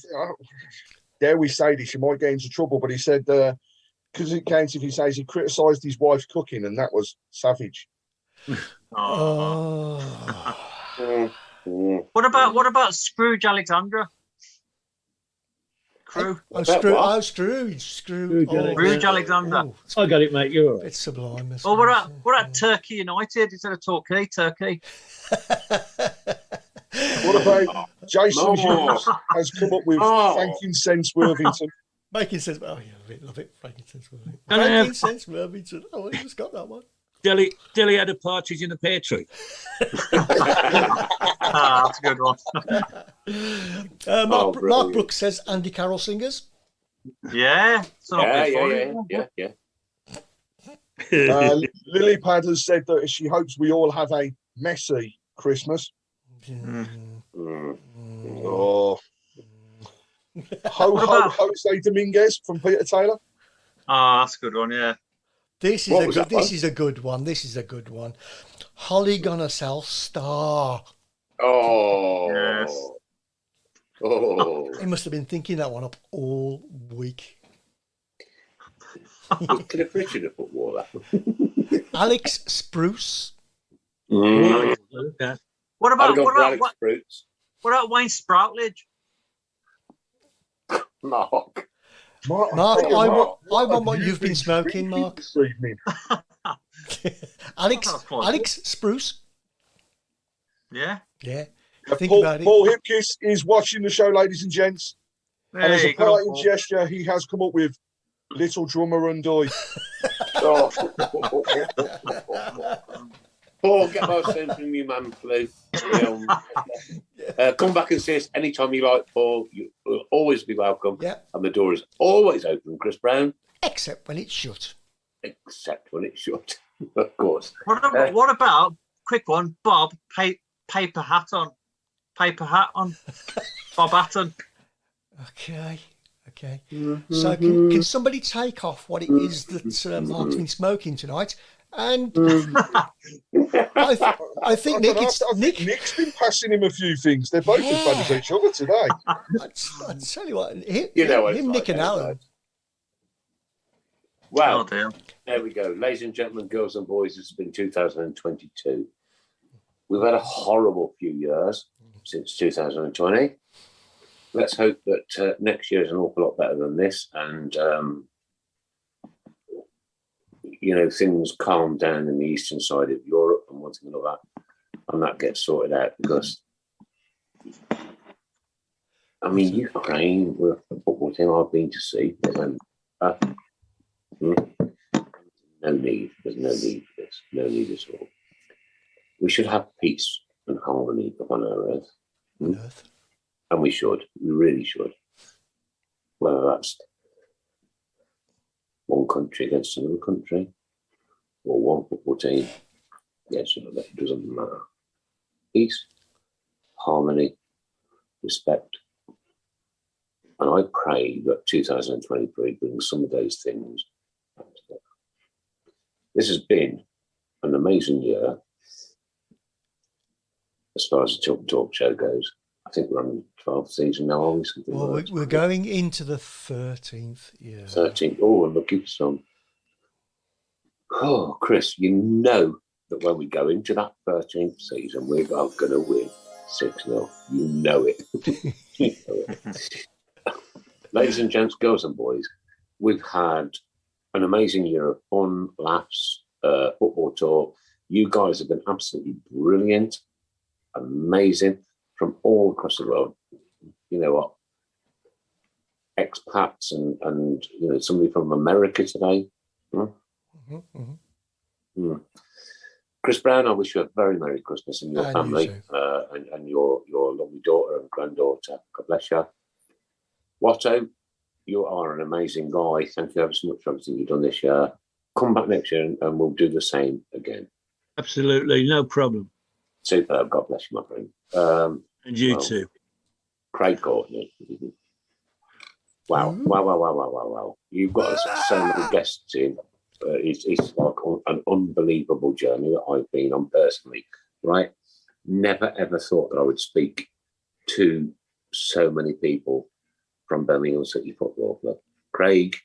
Dare we say this? You might get into trouble, but he said because it counts if he says he criticised his wife's cooking, and that was savage. Oh. What about Scrooge Alexandra? Crew. Scrooge Alexander. I got it, mate. You're all right. It's sublime. Oh, what about Turkey United instead of Torquay? Turkey. What about Jason Hughes has come up with frankincense Worthington? Making sense. Oh, yeah, love it. Frankincense Worthington. Frankincense Worthington. Oh, I just got that one. Dilly had a partridge in a pear tree. That's a good one. Mark Brooks says Andy Carroll singers. Yeah. Yeah. Lily Pad has said that she hopes we all have a messy Christmas. Oh. Jose Dominguez from Peter Taylor. Oh, that's a good one, yeah. This is a good one. Holly gonna sell Star. Oh. Yes. Oh. He must have been thinking that one up all week. Cliff Richard, a footballer. Alex Spruce. Mm. What about Wayne Sproutledge? Mark. I want what you've been smoking, Mark. This evening. Alex Spruce. Yeah. Think Paul, about it. Paul Hipkiss is watching the show, ladies and gents. There And as a you go, parting Paul. gesture, he has come up with Little Drummer and Doy. Oh. Paul, get my sent from you, man, please. Come back and see us anytime you like, Paul. You will always be welcome. Yeah. And the door is always open, Chris Browne. Except when it's shut. Except when it's shut, of course. What about quick one? Bob, paper hat on. Bob Hatton. Okay. Mm-hmm. So can somebody take off what it is that Mark's been smoking tonight? And I think Nick's been passing him a few things. They're both as bad as each other today. I'd tell you what, Nick and Alan. Well, Oh, dear. there we go. Ladies and gentlemen, girls and boys, it's been 2022. We've had a horrible few years since 2020. Let's hope that next year is an awful lot better than this, and things calm down in the eastern side of Europe and one thing like that, and that gets sorted out. Because Ukraine were a football team I've been to see. No need. There's no need for this. No need at all. We should have peace and harmony upon our earth. And we should. We really should. Whether that's one country against another country or one football team against another, it doesn't matter. Peace, harmony, respect. And I pray that 2023 brings some of those things back together. This has been an amazing year as far as the Tilton Talk Show goes. I think we're on the 12th season now, are we? Well, we're going into the 13th year. 13th. Oh, I'm looking for some. Oh, Chris, you know that when we go into that 13th season, we're going to win 6-0. You know it. You know it. Ladies and gents, girls and boys, we've had an amazing year of fun, laughs, football talk. You guys have been absolutely brilliant, amazing, from all across the world. You know what? Expats and somebody from America today. Chris Browne, I wish you a very Merry Christmas and your family and your lovely daughter and granddaughter. God bless you. Watto, you are an amazing guy. Thank you ever so much for everything you've done this year. Come back next year and we'll do the same again. Absolutely, no problem. Superb. God bless you, my friend. And you too. Craig Courtney. Wow. You've got so many guests in. It's like an unbelievable journey that I've been on personally, right? Never ever thought that I would speak to so many people from Birmingham City Football Club. Craig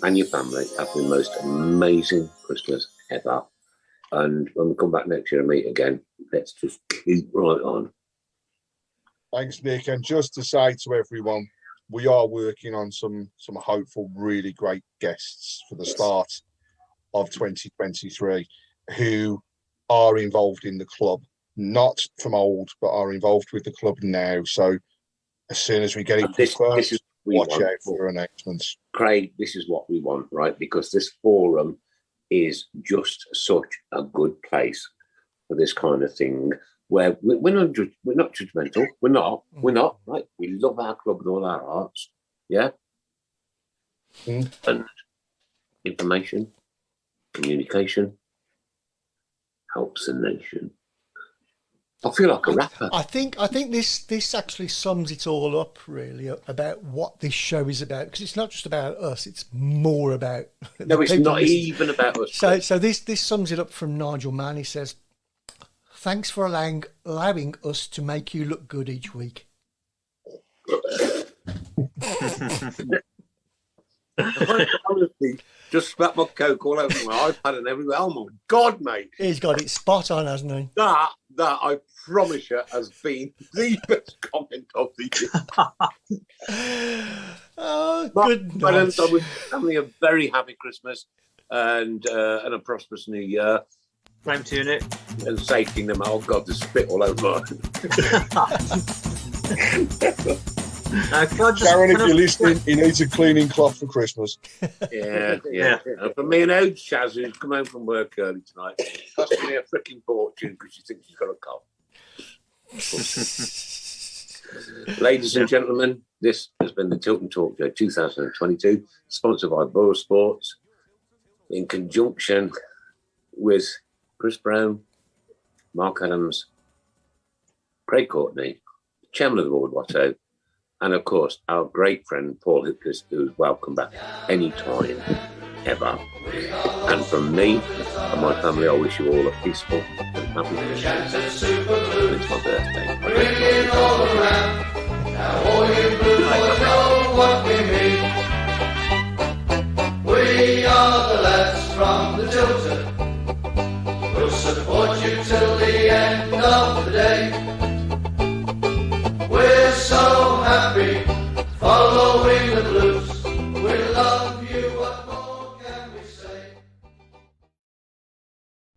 and your family have the most amazing Christmas ever. And when we come back next year and meet again, let's just keep right on. Thanks, Nick. And just to say to everyone, we are working on some hopeful, really great guests for the start of 2023 who are involved in the club, not from old, but are involved with the club now. So as soon as we get it confirmed, watch out for announcements. Craig, this is what we want, right? Because this forum is just such a good place for this kind of thing, where we're not judgmental. We're not, right? We love our club with all our hearts, yeah? And information, communication helps the nation. I feel like a rapper. I think this actually sums it all up, really, about what this show is about. Because it's not just about us; it's more about. No, it's not even about us. So this sums it up from Nigel Mann. He says, "Thanks for allowing us to make you look good each week." Honestly, just spat my coke all over my iPad and everywhere. Oh my God, mate! He's got it spot on, hasn't he? That I promise you has been the best comment of the year. Oh, good night. I wish family a very happy Christmas and a prosperous New Year. Same to you, Nick. And safety in them. Oh God, there's spit all over. Sharon, if you're listening, he needs a cleaning cloth for Christmas. Yeah. And for me and old Shaz, who's come home from work early tonight, cost me a freaking fortune because she thinks she's got a cold. Ladies and gentlemen, this has been the Tilton Talk Show 2022, sponsored by Borough Sports, in conjunction with Chris Browne, Mark Adams, Craig Courtney, Chairman of the Board, Watto, and of course, our great friend Paul Hipkiss, who's welcome back anytime, ever. And from me and my family, I wish you all a peaceful and happy Christmas. It's my birthday. Ringing all around. Now all you blue boys know what we mean. We are the lads from the Tilton. We'll support you till the end of the